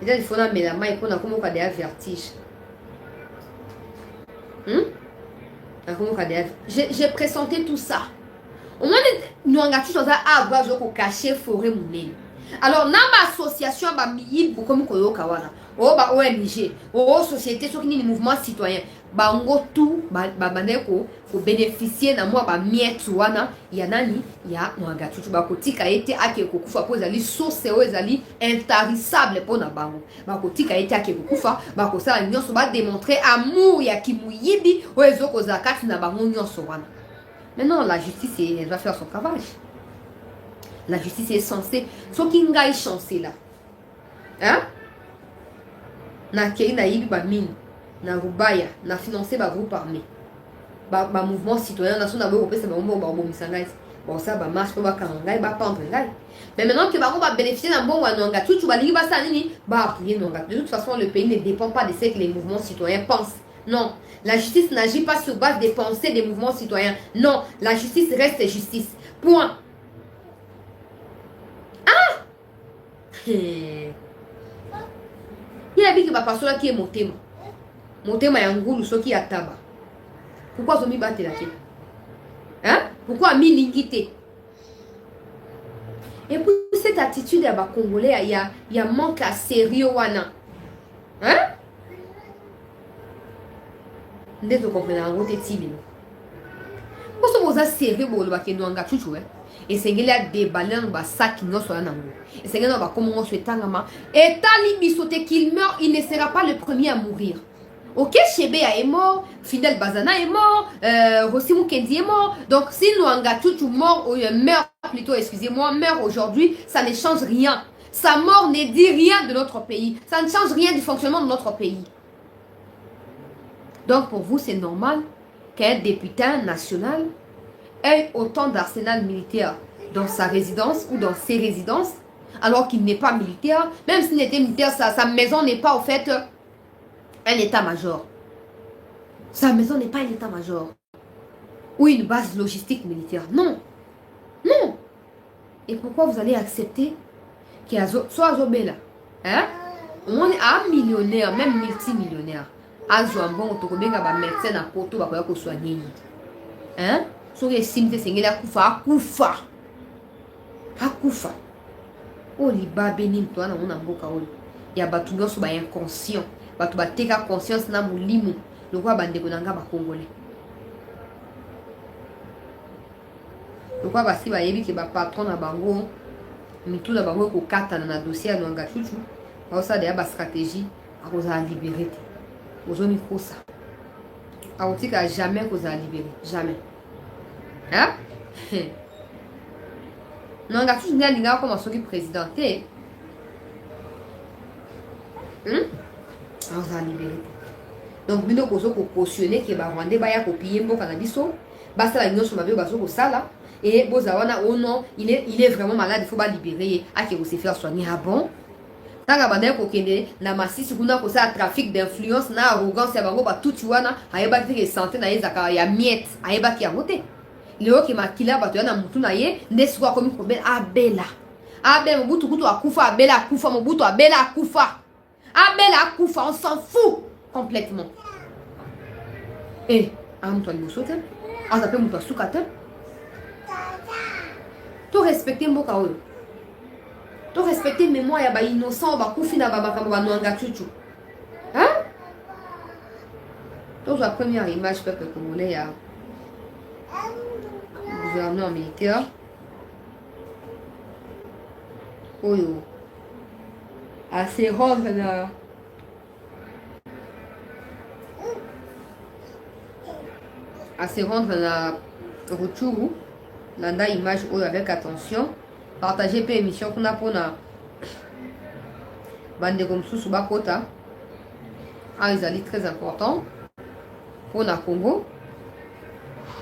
Déjà, il faut la mettre la main et qu'on a comme on a des vertiges. J'ai pressenti tout ça. Au moins, nous avons dit que caché forêt monnaie. Alors, dans l'association, comme ONG, société, mouvement citoyen, tout pour bénéficier de moi, yanani, ya Nwanga Tutu bakotika ete ake kokufa po ezali source o ezali intarissable pour na bango bakotika ete ake kokufa bakosala nyonso ba démontrer amour ya kimuyibi o ezoko zakati na bango nyonso wana. Maintenant la justice elle va faire son travail. La justice est censée soki ngai chancé là. Hein? Na kei na yibi ba mine na rubaya na financer ba groupe armé. Ba mouvement citoyen national ba opesa ba mouvement ba bomisanga. Bon ça ba marche pas kangai ba pendre ngai. Mais maintenant que ba va bénéficier d'un bon Nwanga Tutu ba lingi ba sa nini ba appuyer Nwanga. De toute façon le pays ne dépend pas de ce que les mouvements citoyens pensent. Non, la justice n'agit pas sur base des pensées des mouvements citoyens. Non, la justice reste justice. Point. Ah! Il a dit que ba personne qui est motema. Motema ya ngulu soki ataba. Pourquoi zomi battre la tête? Hein? Pourquoi milingité? Et puis cette attitude ya ba Congolais, il y a manque à sérieux wana. Hein? Ndé to comprendre en route tibino. Pourquoi vous avez sérieux pour le baké Nwanga Tutu? Et c'est qu'il y a des ballons ba sac non sur la nango. Et c'est qu'il y a comment on se tangama. Et tali bisoté qu'il meurt, il ne sera pas le premier à mourir. Ok, Chebea est mort, Fidel Bazana est mort, Rossi Mukendi est mort. Donc si Nwanga Tutu meurt plutôt, excusez-moi, meurt aujourd'hui, ça ne change rien. Sa mort ne dit rien de notre pays. Ça ne change rien du fonctionnement de notre pays. Donc pour vous, c'est normal qu'un député national ait autant d'arsenal militaire dans sa résidence ou dans ses résidences, alors qu'il n'est pas militaire. Même s'il était militaire, sa maison n'est pas au fait un état-major. Sa maison n'est pas un état-major. Ou une base logistique militaire. Non. Non. Et pourquoi vous allez accepter qu'il y a soit Zobela, hein? On est un millionnaire, même multimillionnaire. Azouambon, Otokobenga, ba médecin à Poto, ba koya ko soigner. Hein? So que simte sengela akufa. Akufa. O liba benim to na mona mboka oli. Ya batu nyonso ba inconscient. Batu bateka conscience na mulimu. Lokwa bandeko nanga ba Congolais. Pourquoi parce qu'il va y avoir le patron à Bango, mais tout d'abord, il y a un dossier à Nwanga Chouchou. Ça, il y a une stratégie à vous libérer. Vous avez mis ça. À vous dire jamais vous allez libérer. Jamais. Hein? Nwanga Chouchou, il y a comme un président. Vous allez libérer. Donc, il faut cautionner que les Rwandais vont copier un peu cannabis. Basta la union sur ma vie, ça là. Et Bozawana, oh non, il est vraiment malade, il faut pas libérer. Ah, que vous se faire soigner. Ah bon? Tant que bandé kokende na masisi kuna ko ça trafic d'influence na arrogance ya bango ba tout wana ayeba ki santé na yezaka ya miette ayeba ki amote leo ki makila bato na mutu na ye ndesi kwa komi problème abela abe mobutu kutu akufa abela akufa mobutu abela akufa abela akufa on s'en fout complètement eh amto libosote aza pe mutu asukate to respecter mboka oyo to respecter mémoire ya ba innocent ba kufi na ba makambo ba Nwanga Chouchou. Hein? Donc la première image peuple congolais ya gouverneur militaire. Oyo. Assez rendre na Rutshuru. Nanda image oyo avec attention. Partagez peu émission qu'on a pour na bande comme sous bakota. Ils allaient très important pour na Congo.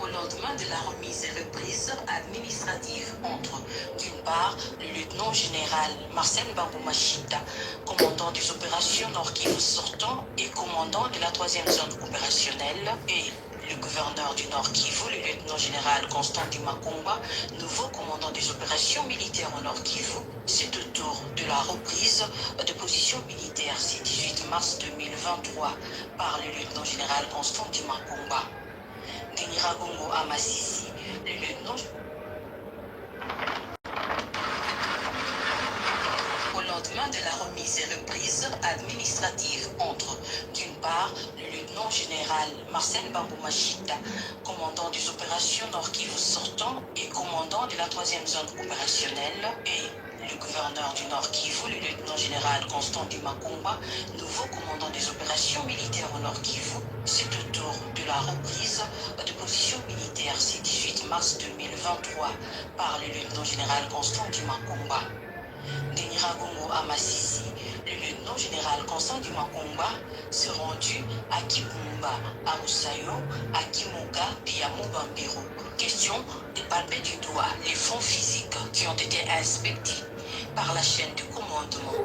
Au lendemain de la remise et reprise administrative entre, d'une part, le lieutenant général Marcel Bambou-Machita, commandant des opérations Nord Kivu sortant et commandant de la 3e zone opérationnelle, et le gouverneur du Nord Kivu, le lieutenant général Constantin Makomba, nouveau commandant des opérations militaires au Nord Kivu, c'est au tour de la reprise de positions militaires ce 18 mars 2023 par le lieutenant général Constantin Makomba. Deniragongo à Massissi, le lieutenant. Au lendemain de la remise et reprise administrative entre, d'une part, le lieutenant général Marcel Bambou-Machita, commandant des opérations Nord Kivu sortant et commandant de la 3e zone opérationnelle, et le gouverneur du Nord Kivu, le lieutenant général Constantin Makomba, nouveau commandant des opérations militaires au Nord Kivu, c'est au tour de la reprise de positions militaires ce 18 mars 2023 par le lieutenant général Constantin Makomba. Deniragongo à Massissi, le lieutenant général Constantin Makomba s'est rendu à Kibumba, à Roussayo, à Kimoga et à Mobambiro. Question de palper du doigt les fonds physiques qui ont été inspectés par la chaîne de commandement.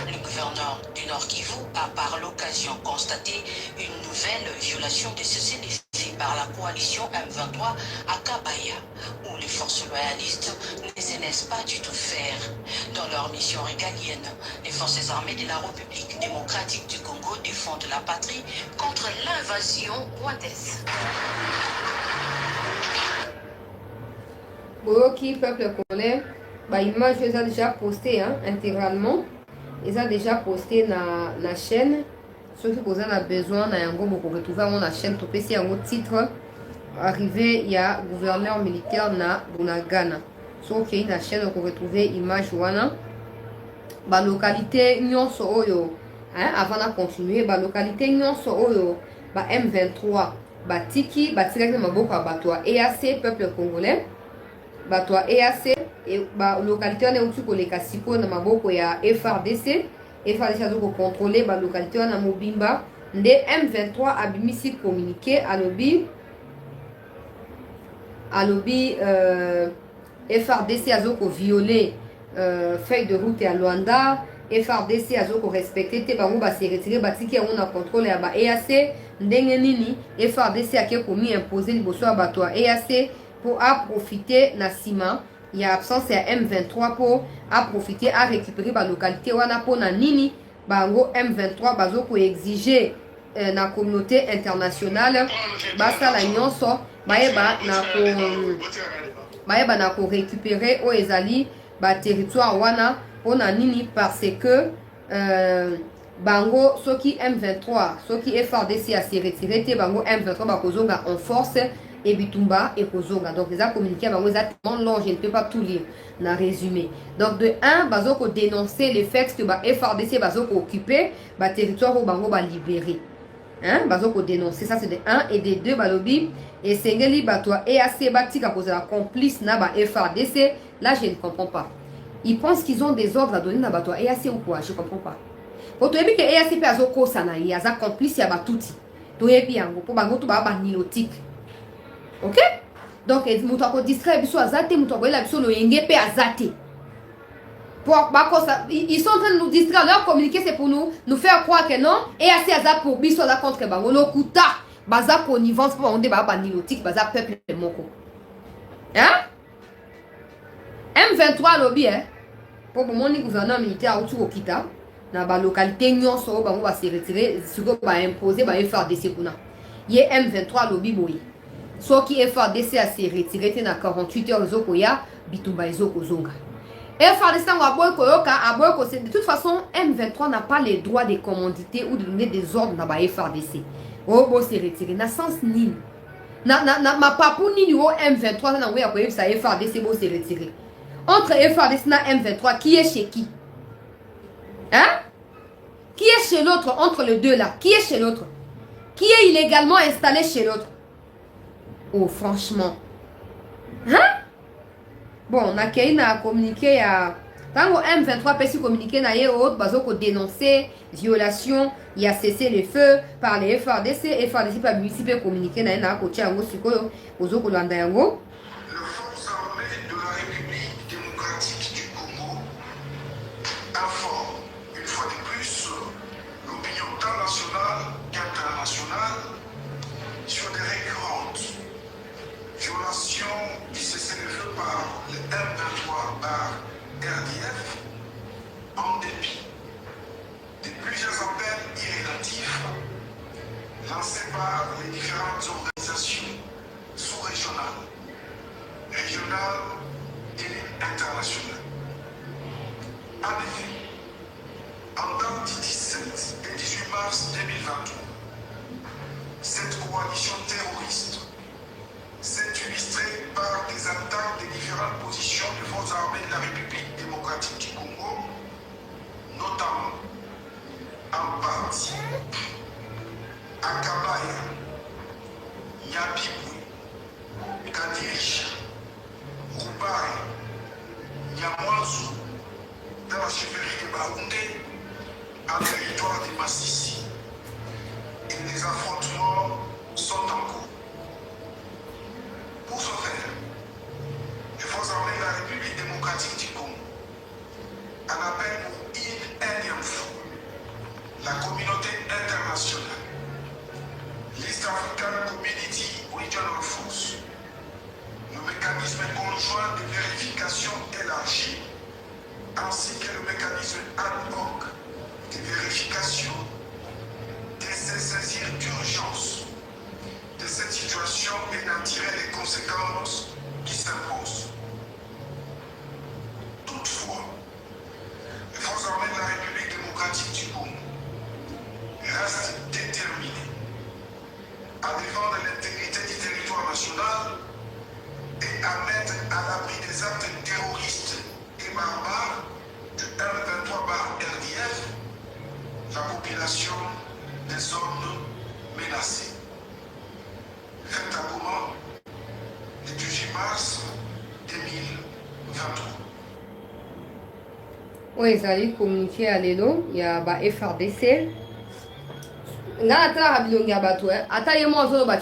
Le gouverneur du Nord Kivu a par l'occasion constaté une nouvelle violation des cessez-le-feu par la coalition M23 à Kabaya, où les forces loyalistes ne se laissent pas du tout faire. Dans leur mission régalienne, les forces armées de la République démocratique du Congo défendent la patrie contre l'invasion rwandaise. Ok, peuple congolais, bah, image les a déjà posté intégralement. Ils ont déjà posté na la chaîne. Ceux qui ont besoin na yango pour retrouver la chaîne to pesi yango titre arrivé il y a gouverneur militaire na Bunagana. So qui na chaîne pour retrouver image wana. Ba localité nyonso oyo avant de continuer ba localité nyonso oyo ba M23 ba tiki ba tiraka maboko ya bato ya EAC peuple congolais. Bato ya EAC et ba localité wana uti koleka siko na maboko ya FRDC azo contrôler ba localité wana mobimba nde M23 abimisi communiqué alobi FRDC azo ko violer feuille de route ya Luanda FRDC azoko respecté te bango ba se retirer batiki on a contrôle ya ba EAC ndenge nini FRDC ake komi imposer liboso ya bato ya EAC pour à profiter na sima ya absence ya M23 pour à profiter à récupérer ba localité wana po na nini bango M23 bazoko exiger na communauté internationale basala nyonso bayeba na ko récupérer o ezali ba territoire wana ona nini parce que bango soki M23 soki FRDC a se retiré te bango M23 bakozonga en force et bitumba et kozonga donc les a communiqué bango ça tellement long je ne peux pas tout lire na résumé donc de 1 bazoko dénoncer le fait que ba FRDC bazoko occuper ba territoire ou bango ba libérer hein bazoko dénoncer ça c'est de 1 et de 2 balobi et sengeli batwa EAC batika kozala complice na ba FRDC là je ne comprends pas. Ils pensent qu'ils ont des ordres à donner à bateau EAC ou quoi, je comprends pas. Pour toi, que EAC peut avoir quoi ça na y a ça complice ya batuti. To yebi yango pour bango to ba nilotique. OK? Donc mutu ko distraire biso azate mutu ko ela biso lo yenge pe azate. Pour bako ça ils sont en train de nous distraire, leur communiquer c'est pour nous faire croire que non, EAC azate pour biso za contre bango lo kuta. Baza connivence pour on débat ba nilotique, baza peuple moko. Hein? M23 lobby hein. Pour mon gouvernement militaire autour au Kita, dans la localité nyonso bango va se retirer, siko ba imposer ba FRDC kuna. Ye M23 lobby boy. So qui FRDC a se retiré na 48 heures zoko ya bitumba ezoko zonga. FRDC ngo aboy koyoka aboy ko de toute façon M23 n'a pas les droits de commanditer ou de donner des ordres na ba FRDC. Oh bo se retirer na sens nini. Na ma papu nini wo M23 na ngo ya ko sa FRDC bo se retirer. Entre FRDC et M23, qui est chez qui? Hein? Qui est chez l'autre entre les deux là? Qui est chez l'autre? Qui est illégalement installé chez l'autre? Oh, franchement. Hein? Bon, on a communiqué à... Tant que M23 peut se communiquer, il y a autre bazo dénoncer violation, il y a cessé les feux par les FRDC, FRDC pas municipal communiquer, il y a un côté en gros, c'est quoi? Aux autres Rwanda en gros. Informe une fois de plus l'opinion tant nationale qu'internationale sur des récurrentes violations du cessez-le-feu par le M23 par RDF en dépit de plusieurs appels irrélatifs lancés par les différentes organisations sous-régionales, régionales et internationales. En effet, en date du 17 et 18 mars 2023, cette coalition terroriste s'est illustrée par des attaques des différentes positions des forces armées de la République démocratique du Congo, notamment en partie à Kabaya, Nyabibwe, Kadirisha, Rubare, Nyamwazu, dans la chefferie de Baoundé, en territoire de Massissi. Et les affrontements sont en cours. Pour ce faire, les forces armées de la République démocratique du Congo en appellent pour une énième fois la communauté internationale, l'East African Community Regional Force, le mécanisme conjoint de vérification élargi ainsi que le mécanisme ad hoc de vérification de se saisir d'urgence de cette situation et d'en tirer les conséquences qui s'imposent. Toutefois, les forces armées de la République démocratique du Congo restent déterminées à défendre l'intégrité du territoire national et à mettre à l'abri des actes terroristes et barbares du M23 par RDF la population des zones menacées. Fait à Goma, le 18 mars 2023. Oui, ça allait communiquer à l'élo, il y a bah, FRDC.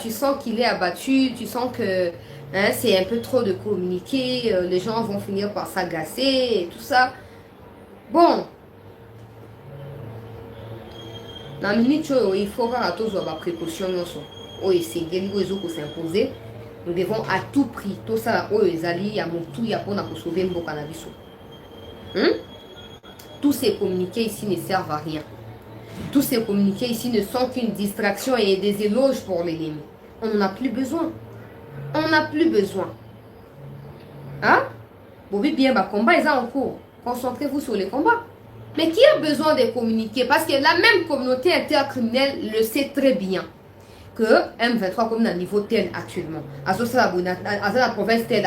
Tu sens qu'il est abattu, tu sens que hein, c'est un peu trop de communiquer, les gens vont finir par s'agacer et tout ça. Bon, Dans minute, il faut avoir à tous la précaution. S'imposer. Nous devons à tout prix, tout ça, les alliés, à mon tout, il y a pour sauver le cannabis. Tous ces communiqués ici ne servent à rien. Tous ces communiqués ici ne sont qu'une distraction et des éloges pour l'ennemi. On n'en a plus besoin. On n'a plus besoin. Hein? Vous voyez bien, bah, combat est en cours. Concentrez-vous sur les combats. Mais qui a besoin de communiquer? Parce que la même communauté intercriminelle le sait très bien. Que M23 comme dans niveau tel actuellement. À la province telle,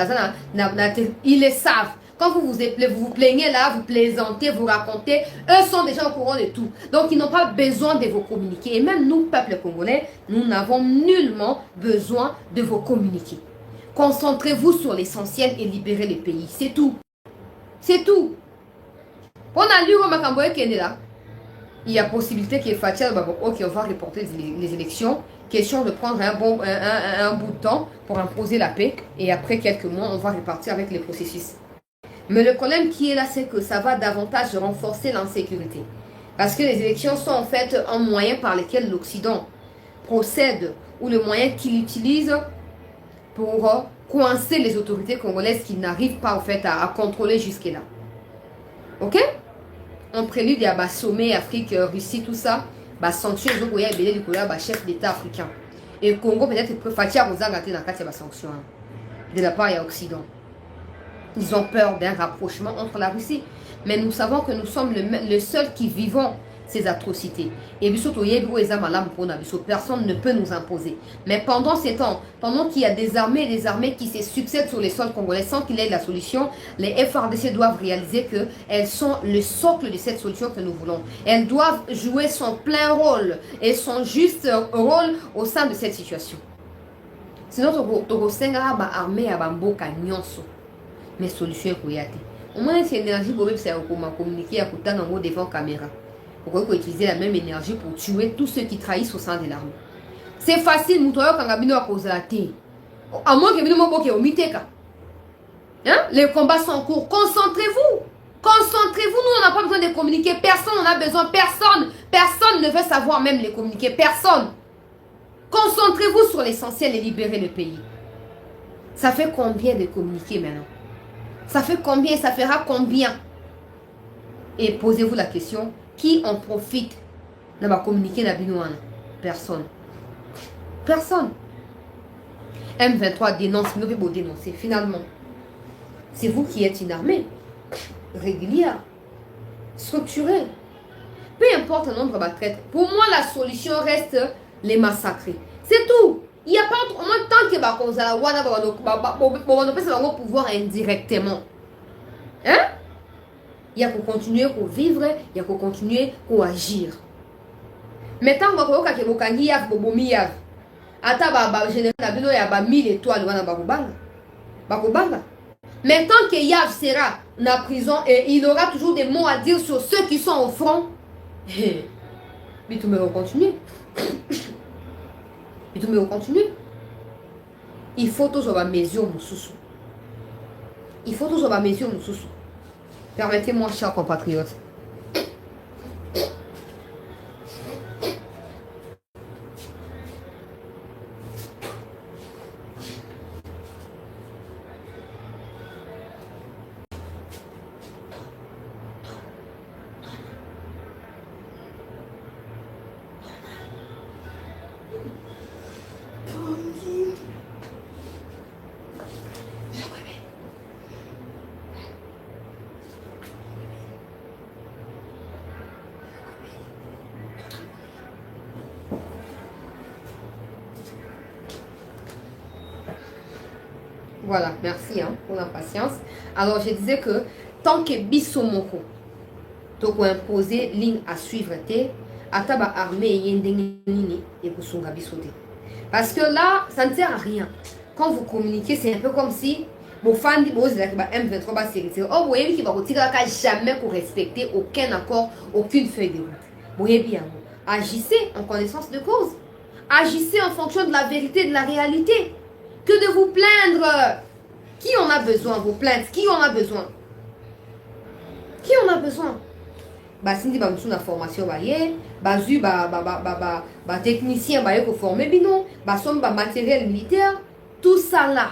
ils le savent. Quand vous vous plaignez là, vous plaisantez, vous racontez, eux sont déjà au courant de tout. Donc ils n'ont pas besoin de vous communiquer. Et même nous, peuple congolais, nous n'avons nullement besoin de vous communiquer. Concentrez-vous sur l'essentiel et libérez le pays. C'est tout. C'est tout. On a lu au Makamboye qui est là. Il y a possibilité qu'il y ait Fatia, ok, on va reporter les élections. Question de prendre un bout de temps pour imposer la paix. Et après quelques mois, on va repartir avec les processus. Mais le problème qui est là, c'est que ça va davantage renforcer l'insécurité. Parce que les élections sont en fait un moyen par lequel l'Occident procède, ou le moyen qu'il utilise pour coincer les autorités congolaises qui n'arrivent pas en fait à contrôler jusque-là. Ok? En prélude, il y a sommet Afrique, Russie, tout ça. Sanctions, il y a des chefs d'État africains. Et le Congo peut-être peut faire aux arrêter dans les sanctions. De la part, il y a l'Occident. Ils ont peur d'un rapprochement entre la Russie. Mais nous savons que nous sommes le seul qui vivons ces atrocités. Et personne ne peut nous imposer. Mais pendant ces temps, pendant qu'il y a des armées qui se succèdent sur les sols congolais sans qu'il y ait la solution, les FRDC doivent réaliser qu'elles sont le socle de cette solution que nous voulons. Elles doivent jouer son plein rôle et son juste rôle au sein de cette situation. Sinon, armée à Bamboka Nyonso. Mais solution est au moins c'est l'énergie pour communiquer à côté devant la caméra. Pourquoi vous utiliser la même énergie pour tuer tous ceux qui trahissent au sein de l'armée? C'est facile, nous quand Gabino a causé la terre. À moins que vous les combats sont en cours. Concentrez-vous. Concentrez-vous. Nous, on n'a pas besoin de communiquer. Personne n'en a besoin. Personne. Personne ne veut savoir même les communiquer. Personne. Concentrez-vous sur l'essentiel et libérez le pays. Ça fait combien de communiquer maintenant? Ça fait combien? Ça fera combien? Et posez-vous la question. Qui en profite de communiquer la binouane? Personne. Personne. M23 dénonce, nous devons dénoncer. Finalement, c'est vous qui êtes une armée régulière, structurée. Peu importe le nombre de traîtres. Pour moi, la solution reste les massacrer. C'est tout. Il n'y a pas au moins tant que va pouvoir indirectement. Hein? Il y a qu'à continuer à vivre, il y a qu'à continuer à agir. Mais tant que vous avez général 1000 étoiles, mais tant que Yav sera dans la prison et il aura toujours des mots à dire sur ceux qui sont au front, mais tout le monde va continuer. Il faut toujours mesure mon sous. Il faut toujours mesure mon sous. Permettez-moi, chers compatriotes. Voilà, merci pour la patience. Alors, je disais que tant que Bissomoko, tu peux imposer ligne à suivre, ataba armée et Kusunga Bissoté. Parce que là, ça ne sert à rien. Quand vous communiquez, c'est un peu comme si vos fans disent M23 va sécurité. Oh, vous voyez qu'il va retirer jamais pour respecter aucun accord, aucune feuille de route. Vous voyez bien, agissez en connaissance de cause. Agissez en fonction de la vérité, de la réalité. Que de vous plaindre. Qui en a besoin, vos plaintes? Qui en a besoin? Qui en a besoin? Si vous avez une formation, bazu technicien formé bino somme matériel militaire, tout ça là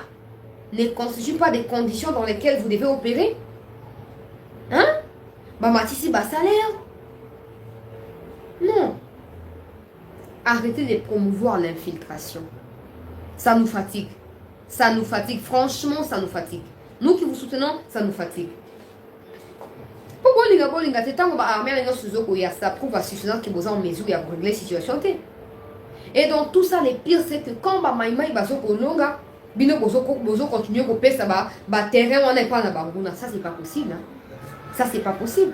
ne constitue pas des conditions dans lesquelles vous devez opérer. Hein? Matisi salaire. Non. Arrêtez de promouvoir l'infiltration. Ça nous fatigue. Ça nous fatigue. Franchement, ça nous fatigue. Nous qui vous soutenons, ça nous fatigue. Ça prouve à suffisance que vous avez en mesure de régler la situation. Et donc tout ça, le pire, c'est que quand Maïmaï longa, bino bozo continuer à couper ça terrain on n'est pas là-bas. Ça c'est pas possible. Hein. Ça c'est pas possible.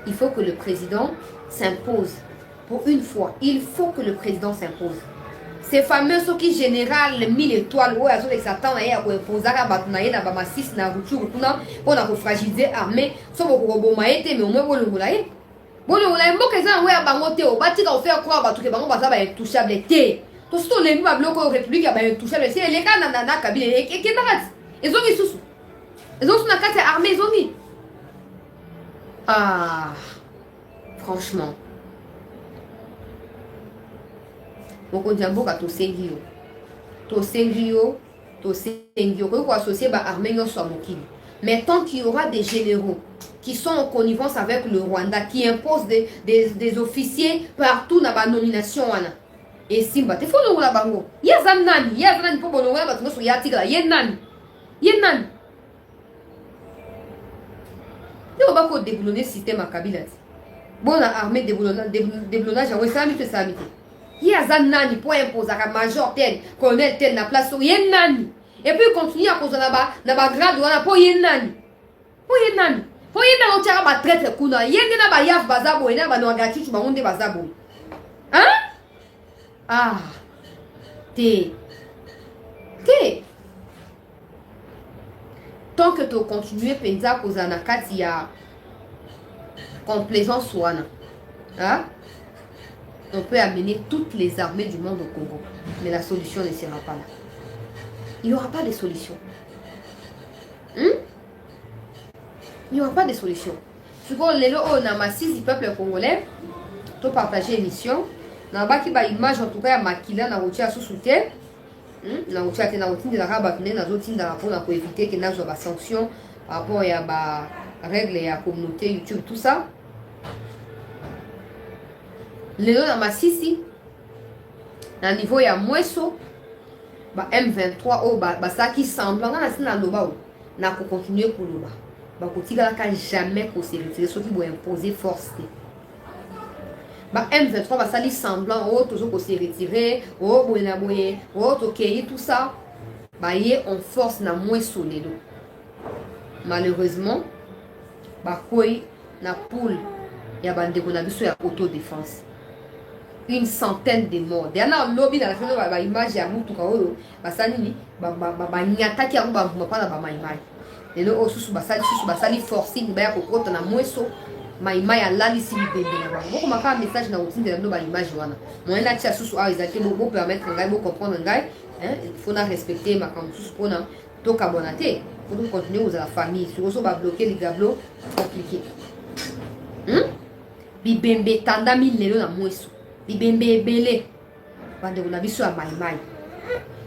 Il faut que le président s'impose. Pour une fois, il faut que le président s'impose. Ces fameux ceux qui général 1000 étoiles où ils s'attendent à imposer à battre na ba 6 na rupture pour na fragiliser armée so boko bomaete mais au moins bolongolaye mboka za ngwe bango te o batika o faire croire batu ke bango baza ba intouchable te to sto le ba bloco république ya ba intouchable c'est les cas na kabila et kendarat ezongi susu ezongi na kati armée ezongi franchement mokonzi mboka tosengi yo ko associer ba armée nyonso ya mokili. Mais tant qu'il y aura des généraux qui sont en connivence avec le Rwanda, qui imposent des officiers partout dans la nomination et simba te faut la bango yazanani pour bolonga ba tnoso ya tigla yenani yo ba ko déboulonner système à Kabila. Bon armée déboulonnage en samite Yazanani pour imposer à major tel, colonel tel na place yenani. Et puis continuer à cause na ba grade wana pour yenani. Pour yenani on tira ba traite kuna yengena ba yaf bazabo ena ba no agati ba onde bazabo. Hein? T. Tant que tu continues penza cause na kati ya complaisance wana. Hein? On peut amener toutes les armées du monde au Congo. Mais la solution ne sera pas là. Il n'y aura pas de solution. Il n'y aura pas de solution. Souvent, les lots, on a massif du peuple congolais. Tu partager l'émission. Dans la image, en tout cas, Makila, na routier à sous-soutien. Na routier à routine de la rabat, na routine de la pour éviter qu'il y ait des sanctions par rapport à la règle et à la communauté YouTube, tout ça. Lelo na masisi na niveau ya mweso ba M23 o ba saki semblant na sina loba o na ko continuer ko loba ba ko tigala ka jamais ko se retirer ceux qui vont imposer force ba M23 ba sali semblant o toujours ko se retirer o boyena boye o to kei tout ça ba yé en force na mweso lelo malheureusement ba koi na poule ya bande ko na biso ya autodéfense. Une centaine de morts. Derrière le lobby dans la photo, bah image ya mutu kaoyo, bah sanini, bah nyata qui a bah pas la bah image. Et le osu bah sali forcing bah ko kota na mweso, ma image ya lali si bébé là. Beaucoup maka message na routine de la bah image wana. Moi na tia susu ils étaient beaucoup permettre ngai beaucoup comprendre ngai, hein, il faut na respecter ma comme susu pour na to kabonaté. Faut donc continuer aux la famille. Sur osu bah bloquer les gablos compliqué. Bibembe tanda mi lelo na mweso. Bibembe ebele bande na biso ya maimai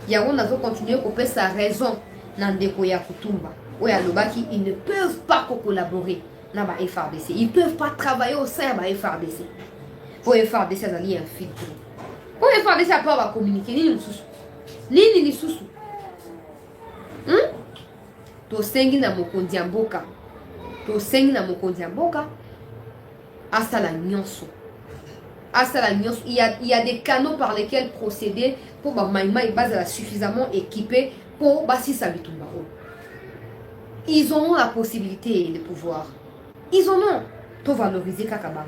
yango nazo continuer couper sa raison na ndeko ya kutumba oya lobaki ils ne peuvent pas collaborer na ba FRDC, ils peuvent pas travailler au sein ba FRDC pour FRDC azali infiltré pour FRDC apa ba communiquer nini susu to sengi na mokonzi ya mboka asala nyonso. Il y a des canaux par lesquels procéder pour que Maïma est suffisamment équipé pour Bassi Sabitumba. Ils ont la possibilité de pouvoir. Ils en ont. Pour valoriser Kakabama.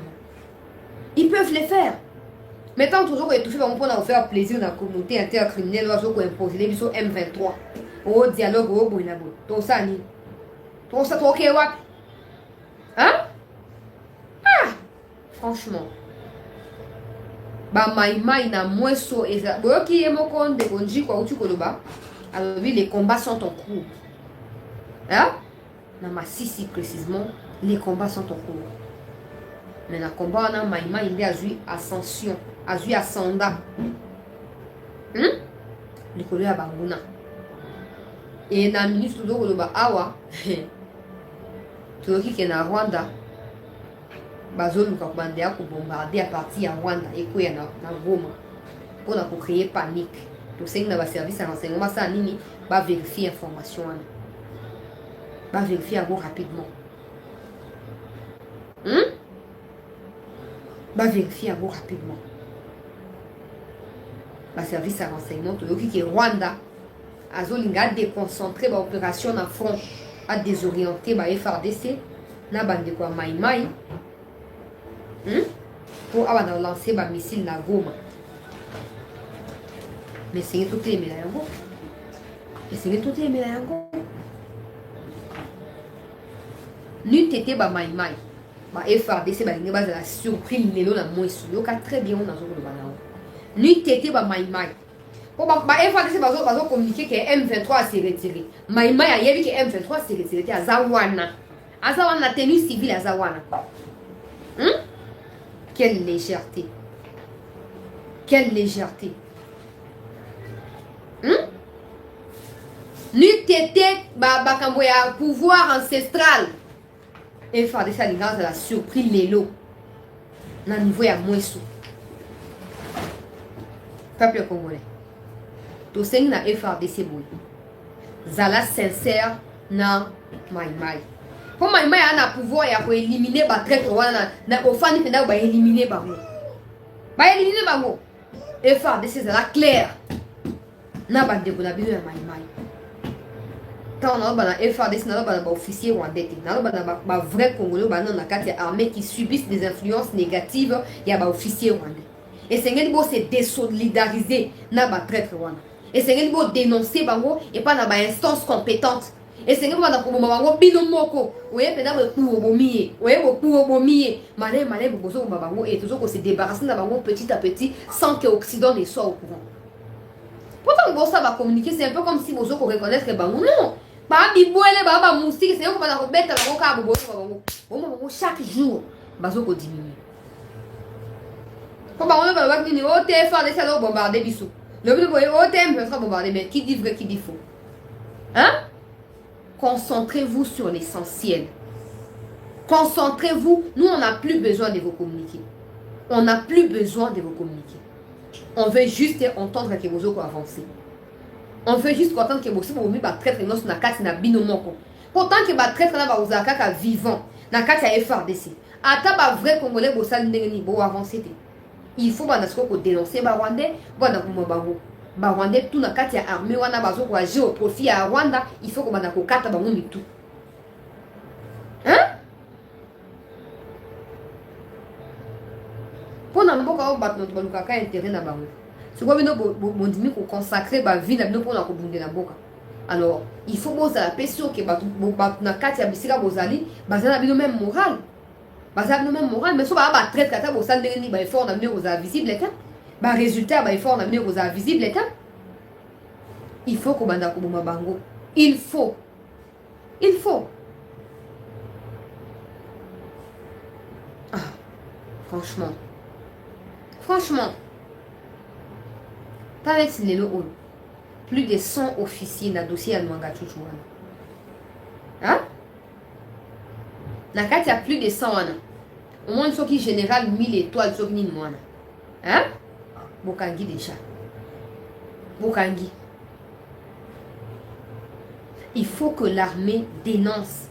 Ils peuvent le faire. Mais tant toujours étouffé, on peut faire plaisir dans la communauté intercriminelle, on peut imposer les bisous M23. Au dialogue, au boinabo. Tout ça, ni. Tout ça, ok, wap. Hein? Franchement. Ba maïmaï na mweso eza boyoki yemoko nde konji kwa uti koloba alors oui les combats sont en cours hein na Masisi précisément les combats sont en cours Mais le combat, on a Maïma, il a eu ascension, a eu ascendant. Le colère à Banguna. Et dans la ministre de l'Oba Awa, tu vois qu'il y a Rwanda, Bazol nous a demandé à bombarder à partir de Rwanda et qu'il y a Goma pour créer panique. Tout ça, il y a un service à renseignement, ça va vérifier l'information. Va vérifier rapidement. Va vérifier rapidement. Le service à renseignement, tout qui est Rwanda, a déconcentré l'opération en front, a désorienté la FRDC, na bande quoi Maïmaï, pour lancer le missile na Goma. Mais c'est tout aimé là yango. Et c'est tout aimé là yango. L'une était ba Maïmaï, ba FRDC ba linga la surprise lelo na moisu. Yo ka très bien on a zo le banao. L'une était ba Maïmaï. Pour ba FRDC bazo communiquer que M23 s'est retiré. Maïmaï a dit que M23 s'est retiré à Zawana. À Zawana tenue civile à Zawana. Quelle légèreté. Quelle légèreté. N'eût été un pouvoir ancestral. Et faire des alliances de la surprise Lélo. Dans le niveau à moins sous. Peuple congolais. Tout ce qui est FRDC boy. Zala sincère na Maïmaï. Pour Maïmaï a un pouvoir pour éliminer les traîtres. Au fan il faut éliminer les barreaux. Éliminer les barreaux. FRDC c'est la claire. Na ba de kuna biso ya Maïmaï. Tant on a FRDC na ba officier rwandais, na ba vrai congolais ba na kati armée qui subissent des influences négatives, il y a ba officier rwandais. Et c'est ngeli bo se désolidariser na ba traître rwanda. Et c'est ngeli bo dénoncer bango et pas na ba instance compétente. Et c'est ngeli ba ko bango binomoko. Oye pena ba pour bomier, oye bo pour bomier. Malé bo zo ba bango et toujours ko se débarrasser na bango petit à petit sans que Occident ne soit au courant. Pourtant, bon, ça va communiquer, c'est un peu comme si vous reconnaissez que non. Pas bibouele, ba moustique, c'est comme ça bête chaque jour, bazoko diminue. Quand on va dire oh TF des salons bombarder bisou. Le but de oh TM peut être bombardé, mais qui dit vrai, qui dit faux. Hein? Concentrez-vous sur l'essentiel. Concentrez-vous. Nous, on n'a plus besoin de vous communiquer. On n'a plus besoin de vous communiquer. On veut juste entendre que vous avez avancé. On veut juste entendre que vous avez traître nos na kati na binomoko. Pourtant que ba traître na ba uzaka vivant na kati ya FRDC. Ata ba vrai congolais bo sal ndengeni bo avancer. Il faut ba nasko ko dénoncer ba rwandais, ba na kuma bango. Ba rwandais tout na kati ya armée wana bazo ko agir au profit ya Rwanda, il faut ko ba na ko kata bango mitu. Hein? Pour nous battre notre intérêt na bango. C'est quoi nous dimi ko consacrer ba vie na bino pour na ko bunde na boka. Alors, il faut que la personne qui bat na kati ya bisika bozali, bazana bino même moral. Bazana bino même moral, mais so ba traite kata bo sal ndeni ba effort na bino ko za visible eta. Ba résultat ba effort na bino ko za visible eta. Il faut ko banda ko boma bango. Il faut. Ah, franchement, pas si les lots, plus de 100 officiers dans le dossier à Mangachouchou. Hein? Dans le cas, il y a plus de 100 ans. Au moins, ceux qui général 1000 étoiles, ceux qui n'y ont. Hein? Bokangi déjà. Bokangi. Il faut que l'armée dénonce.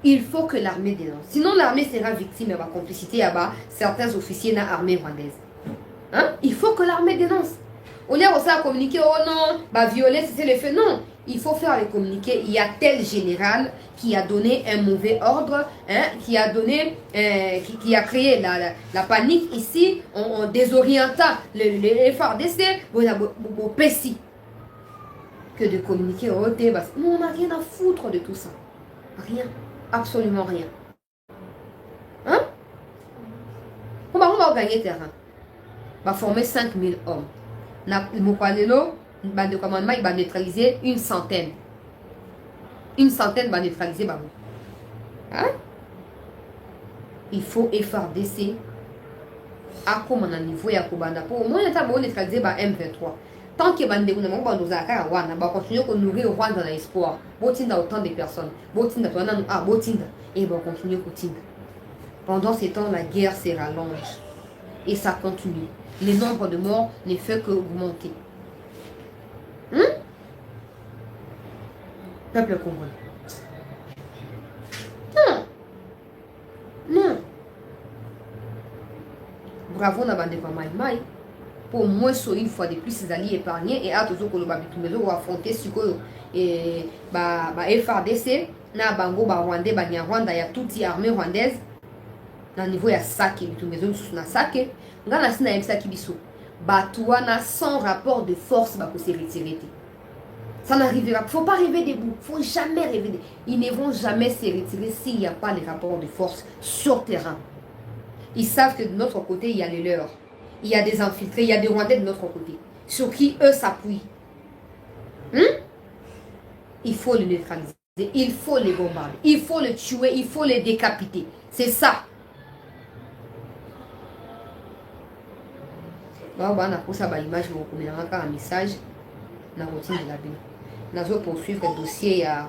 Sinon, l'armée sera victime de la complicité à certains officiers de l'armée rwandaise. Hein? Il faut que l'armée dénonce. On est aussi à communiquer, oh non, violer, c'est le fait. Non, il faut faire les communiqués. Il y a tel général qui a donné un mauvais ordre, hein, qui a créé la panique ici, en désorientant les FARDC, au PSI. Que de communiquer au OT. Nous, on n'a rien à foutre de tout ça. Rien. Absolument rien. Hein? On va gagner terrain. On va former 5000 hommes. Le bande de commandement, il va neutraliser une centaine. Une centaine va neutraliser. Hein? il faut FRDC à comme un niveau ya kobanda pour au moins l'état bon neutraliser ba M23. Tant que bande on a bon wana ba continuer qu'on nourrir Rwanda dans l'espoir. Botinda autant de personnes. Botinda toi nan ah botinda et bon continuer kotinda. Pendant ces temps la guerre se rallonge et ça continue. Le nombre de morts ne fait que augmenter. Peuple congolais. Non. Bravo na bande pa mai. Pour moins une fois de plus ces alliés épargnés et à toujours que le babitumelo va affronter ce que FRDC na bango ba Rwandais ba Rwanda ya toute armée rwandaise na niveau ya Sake bitumelo na Sake ngana sina yebisa kibiso batuana sans rapport de force ba ko se retirer. Ça n'arrivera. Faut pas rêver debout. Faut jamais rêver. Ils ne vont jamais se retirer s'il n'y a pas les rapports de force sur terrain. Ils savent que de notre côté, il y a les leurs. Il y a des infiltrés, il y a des Rwandais de notre côté. Sur qui eux s'appuient. Il faut le neutraliser. Il faut les bombarder. Il faut le tuer. Il faut les décapiter. C'est ça. On a posé une image, on a un message. On a Nous allons poursuivre le dossier à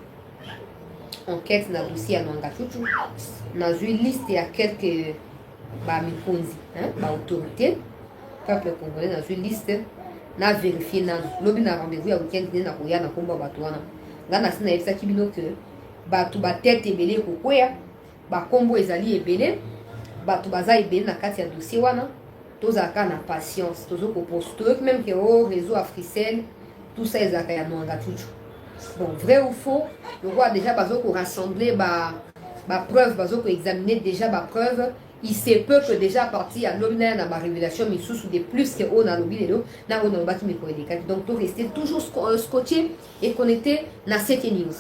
enquête dans le dossier à Nwangachuchu. Nous avons une liste à quelques autorités. Peuple congolais dans une liste. Nous avons vérifié. Nous avons rendez-vous à week-end. Nous avons combat Batouana. Nous avons que Batou tête est belé kokoya. Combo ezali est belé. Batou baza est belé dans le dossier. Tous à na patience. Tous au poste. Même que au réseau Africell. Tout ça est à Nwangachuchu. Bon, vrai ou faux, le roi a déjà rassemblé ma preuve, examiner déjà ma preuve. Il se peut que déjà à partir de l'homme dans ma révélation, mais sous des plus que on a l'objet de l'eau, n'a on a battu mes collègues. Donc, tu restes toujours scotché et connecté dans cette news.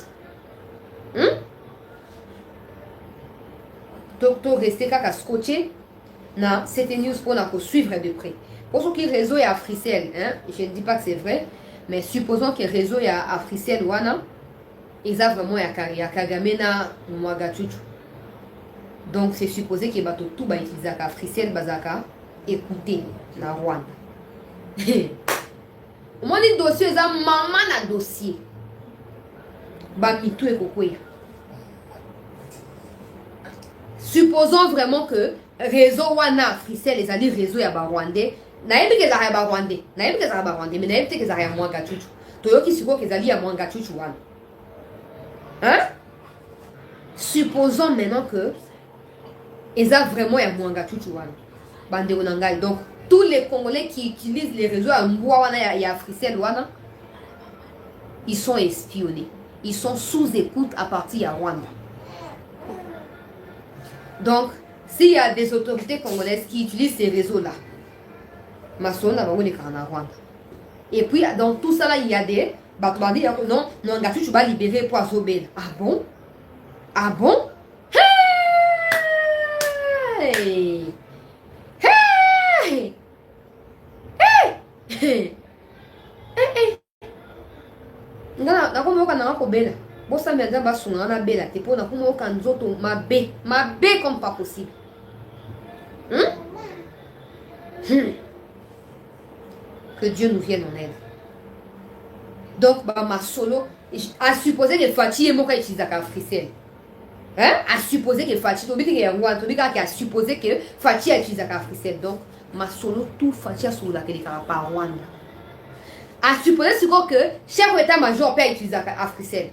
Donc, tu restes scotché dans cette news pour suivre de près. Pour ce qui est réseau et Africell, je ne dis pas que c'est vrai. Mais supposons que le réseau est à Africell wana, ils ont vraiment à Kagame na Nwangachuchu. Donc c'est supposé que tout va utiliser Africell bazaka écouter na Rwanda. Mon dossier ça maman na dossier. Ba mitou e kokoya. Supposons vraiment que réseau wana Africell les alliés réseau ya ba Rwandais. Naebi ke zara ba Rwandais, mais naebi ke zara ya Nwangachuchu. Toyoki siko ke zali ya Nwangachuchu wana. Supposons maintenant que ils ont vraiment ya Nwangachuchu wana. Bande onangai. Donc tous les Congolais qui utilisent les réseaux à Mboua wana ya Africell wana, ils sont espionnés. Ils sont sous écoute à partir de Rwanda. Donc s'il y a des autorités congolaises qui utilisent ces réseaux là, et puis dans tout ça là il y a des non Nwangachuchu va libérer pour Azobel. Ah bon? Ah bon? Hey! Hey! Hey! Hey! Na kobela. Bosa meza basunga na bela te pona kuma okanzoto mabe comme pas possible. Que Dieu nous vienne en aide. Donc, ma solo, à supposer que Fati est mon cas utilisé à Africell. À supposer que Fati, à supposer que Fati a utilisé à Africell. Donc, ma solo, tout Fati a sur la télé par Rwanda. À supposer que chef d'état-major peut utiliser à Africell.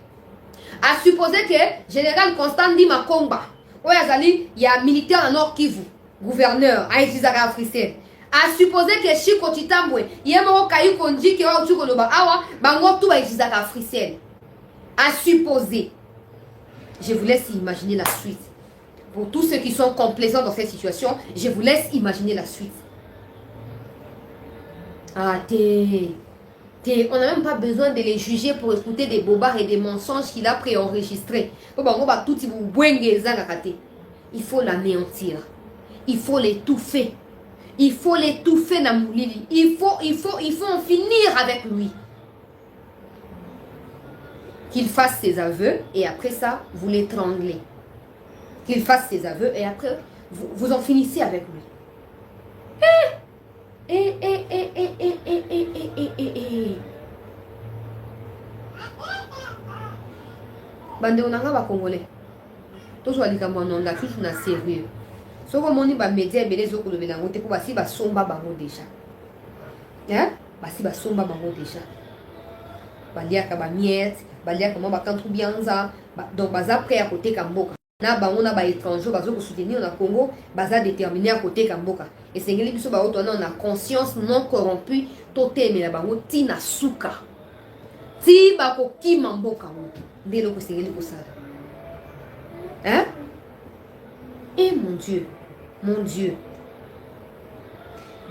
À supposer que général Constant dit ma combat. Il y a un militaire dans Nord Kivu, gouverneur, à utiliser à Africell. À supposer que Chiko Chitambwe, Yemo Kayu Konji, qui a eu le Awa, Bango tout va utiliser à Africell. À supposer. Je vous laisse imaginer la suite. Pour tous ceux qui sont complaisants dans cette situation, je vous laisse imaginer la suite. Ah, on n'a même pas besoin de les juger pour écouter des bobards et des mensonges qu'il a préenregistrés. Il faut l'anéantir. Il faut l'étouffer. Il faut l'étouffer dans Moulili. Il faut en finir avec lui. Qu'il fasse ses aveux et après ça, vous l'étranglez. Qu'il fasse ses aveux et après, vous en finissez avec lui. Bande on a congolais. Tous les likambo non la tout na sérieux. So comme on y ba média belé zo ko le benango te ko basi ba somba bango déjà. Hein? Basi ba somba bango déjà. Balia ka ba miette, balia ka mo ba kantu bianza, donc baza prêt à côté kamboka. Na bango na ba étranger bazo ko soutenir na Congo, baza déterminé à côté kamboka. Et c'est ngeli biso ba auto na conscience non corrompue, toté mais la bango ti na suka. Ti ba ko ki mamboka mo. Ndelo ko sengeli ko ça. Hein? Et mon Dieu.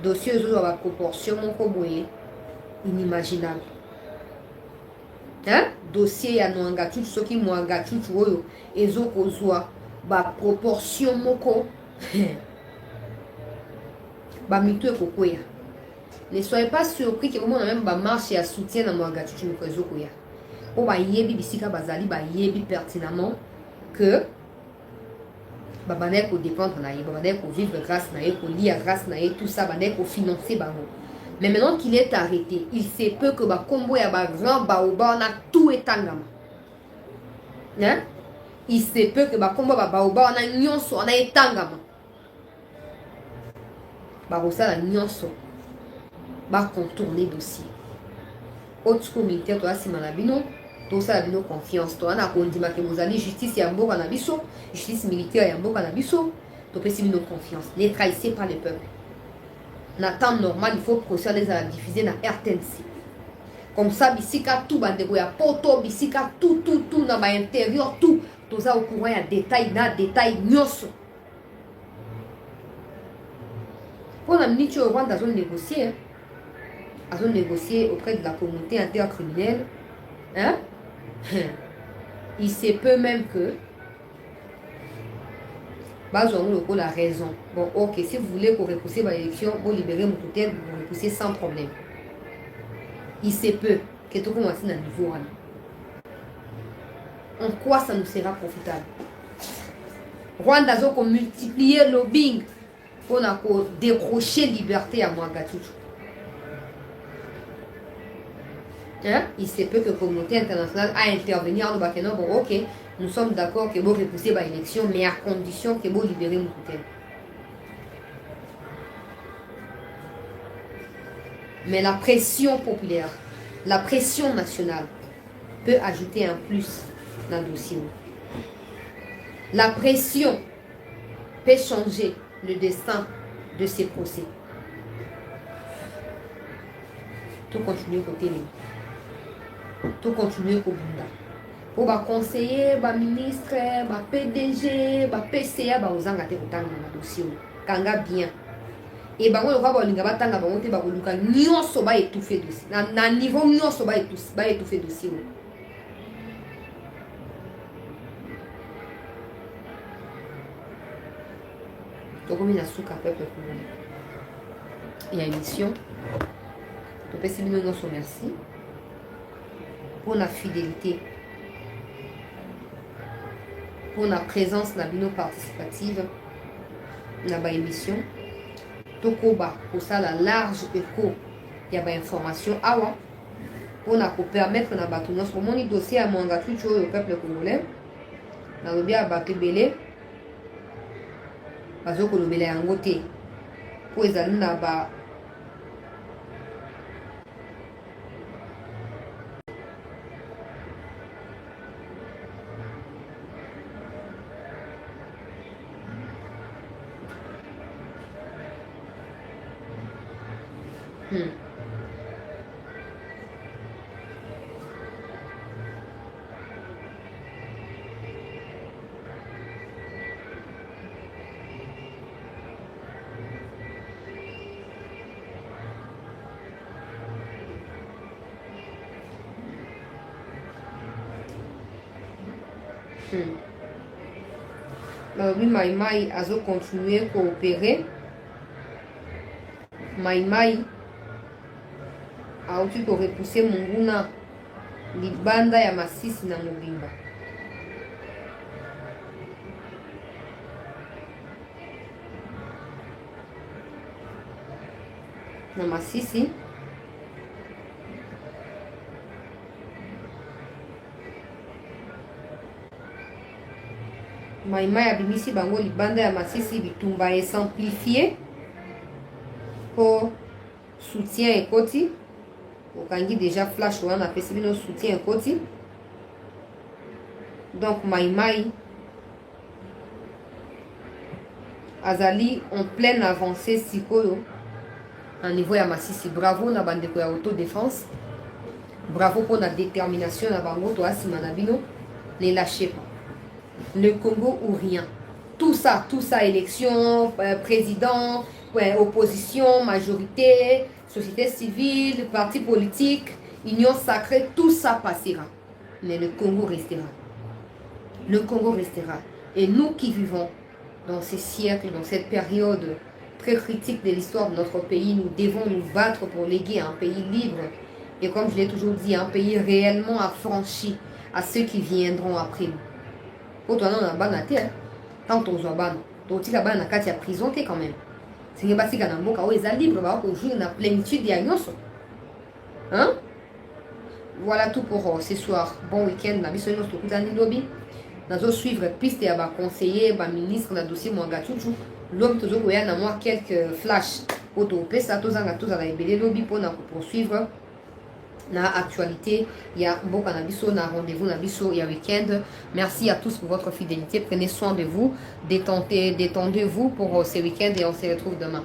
Dossier aux la proportion mon koboye inimaginable. Hein? Dossier ya no anga tout ce qui mo anga tout oyo ezo kozwa ba proportion moko. Ba mitu ekokoya. Ne soyez pas surpris que comment on a même ba marche à soutien dans mo anga tout mo ezo koya. O ba yebi bisika bazali ba yebi pertinemment que babane ko dépendre na ye, babane ko vivre grâce na ye, ko lire grâce na ye, tout ça babane ko financer bango. Mais maintenant qu'il est arrêté, il se peut que ba combo ya ba grand baoba na tout etangama. Hein? Il se peut que ba combo ba baoba na nyonso na etangama. Ba rosa na nyonso. Ba contourner dossier. Autre communauté to asima na bino. Tout ça a nos confiance. Toi, on a dit que vous allez justice et mboka na biso, justice militaire et mboka na biso. Tu peux nos confiance. Ne trahissez pas le peuple. En temps normal, il faut procéder à la diffuser dans RTNC. Comme ça, bisika tout bandego ya poto, bisika tout dans ma intérieur tout. Tout ça au courant ya détail nyoso. Pour la minute au Rwanda, ils ont négocié auprès de la communauté intercriminelle. Hein? Il se peut même que on a raison. Bon, ok, si vous voulez qu'on repousse l'élection, vous libérez mon côté, vous repoussez sans problème. Il se peut que tout commence à niveau. En quoi ça nous sera profitable? Rwanda a multiplié le lobbying pour décrocher liberté à Ouagadougou. Hein? Il se peut que la communauté internationale a intervenir en Bakeno. Bon, ok, nous sommes d'accord que vous repoussez l'élection, mais à condition que vous libérez mon côté. Mais la pression populaire, la pression nationale peut ajouter un plus dans le dossier. La pression peut changer le destin de ces procès. Tout continue côté libre. Tout continuer au Bunda. Pour les conseillers, les ministres, les PDG, les PCA, ils ont été dans dossier. Kanga bien. Et bango le roi linga batanga bango te bango luka nyonso ba étouffer dossier. Na niveau nyonso ba étouffer dossier. Donc comme il a souka peuple congolais. Il y a une mission. Donc merci nous merci. Pour la fidélité, pour la présence dans la participative, dans l'émission, pour ça la large écho, il y a des informations pour permettre de battre notre dossier à mon au peuple congolais, dans le bien battre belé, parce que le belé en côté, pour les allumes là-bas. Oui, Maïmaï a continué à coopérer. Maïmaï a aussi repoussé Munguna libanda ya Masisi na Mobimba. na Masisi. Maïmaï abimisi bango libanda ya Masisi bitumba simplifié pour soutien et koti. Okangi déjà flash on a fait nos soutien et koti. Donc Maïmaï azali en pleine avancée sikoyo à niveau ya Masisi. Bravo na bandeko ya autodéfense. Bravo pour la détermination na bango to asima na bino. Ne lâchez pas. Le Congo ou rien. Tout ça, élection, président, opposition, majorité, société civile, parti politique, union sacrée, tout ça passera. Mais le Congo restera. Le Congo restera. Et nous qui vivons dans ces siècles, dans cette période très critique de l'histoire de notre pays, nous devons nous battre pour léguer un pays libre. Et comme je l'ai toujours dit, un pays réellement affranchi à ceux qui viendront après nous. Quand on a ban quand on a ban, on a ban na kati ya prison quand même. C'est que basi kana mboka oza libre ba ko jouer na plénitude ya nyonso. Hein? Voilà tout pour ce soir. Bon week-end na biso nyonso kutani lobi. Nazo suivre piste ya ba conseiller, ba ministre na dossier Mwanga Chuchu. Lobi tozo koya na moi quelques flash auto pesa tozanga tozala ebele lobi pona ko poursuivre na actualité, il y a beaucoup de na rendez-vous na biso il y a week-end. Merci à tous pour votre fidélité. Prenez soin de vous, détendez-vous pour ce week-end et on se retrouve demain.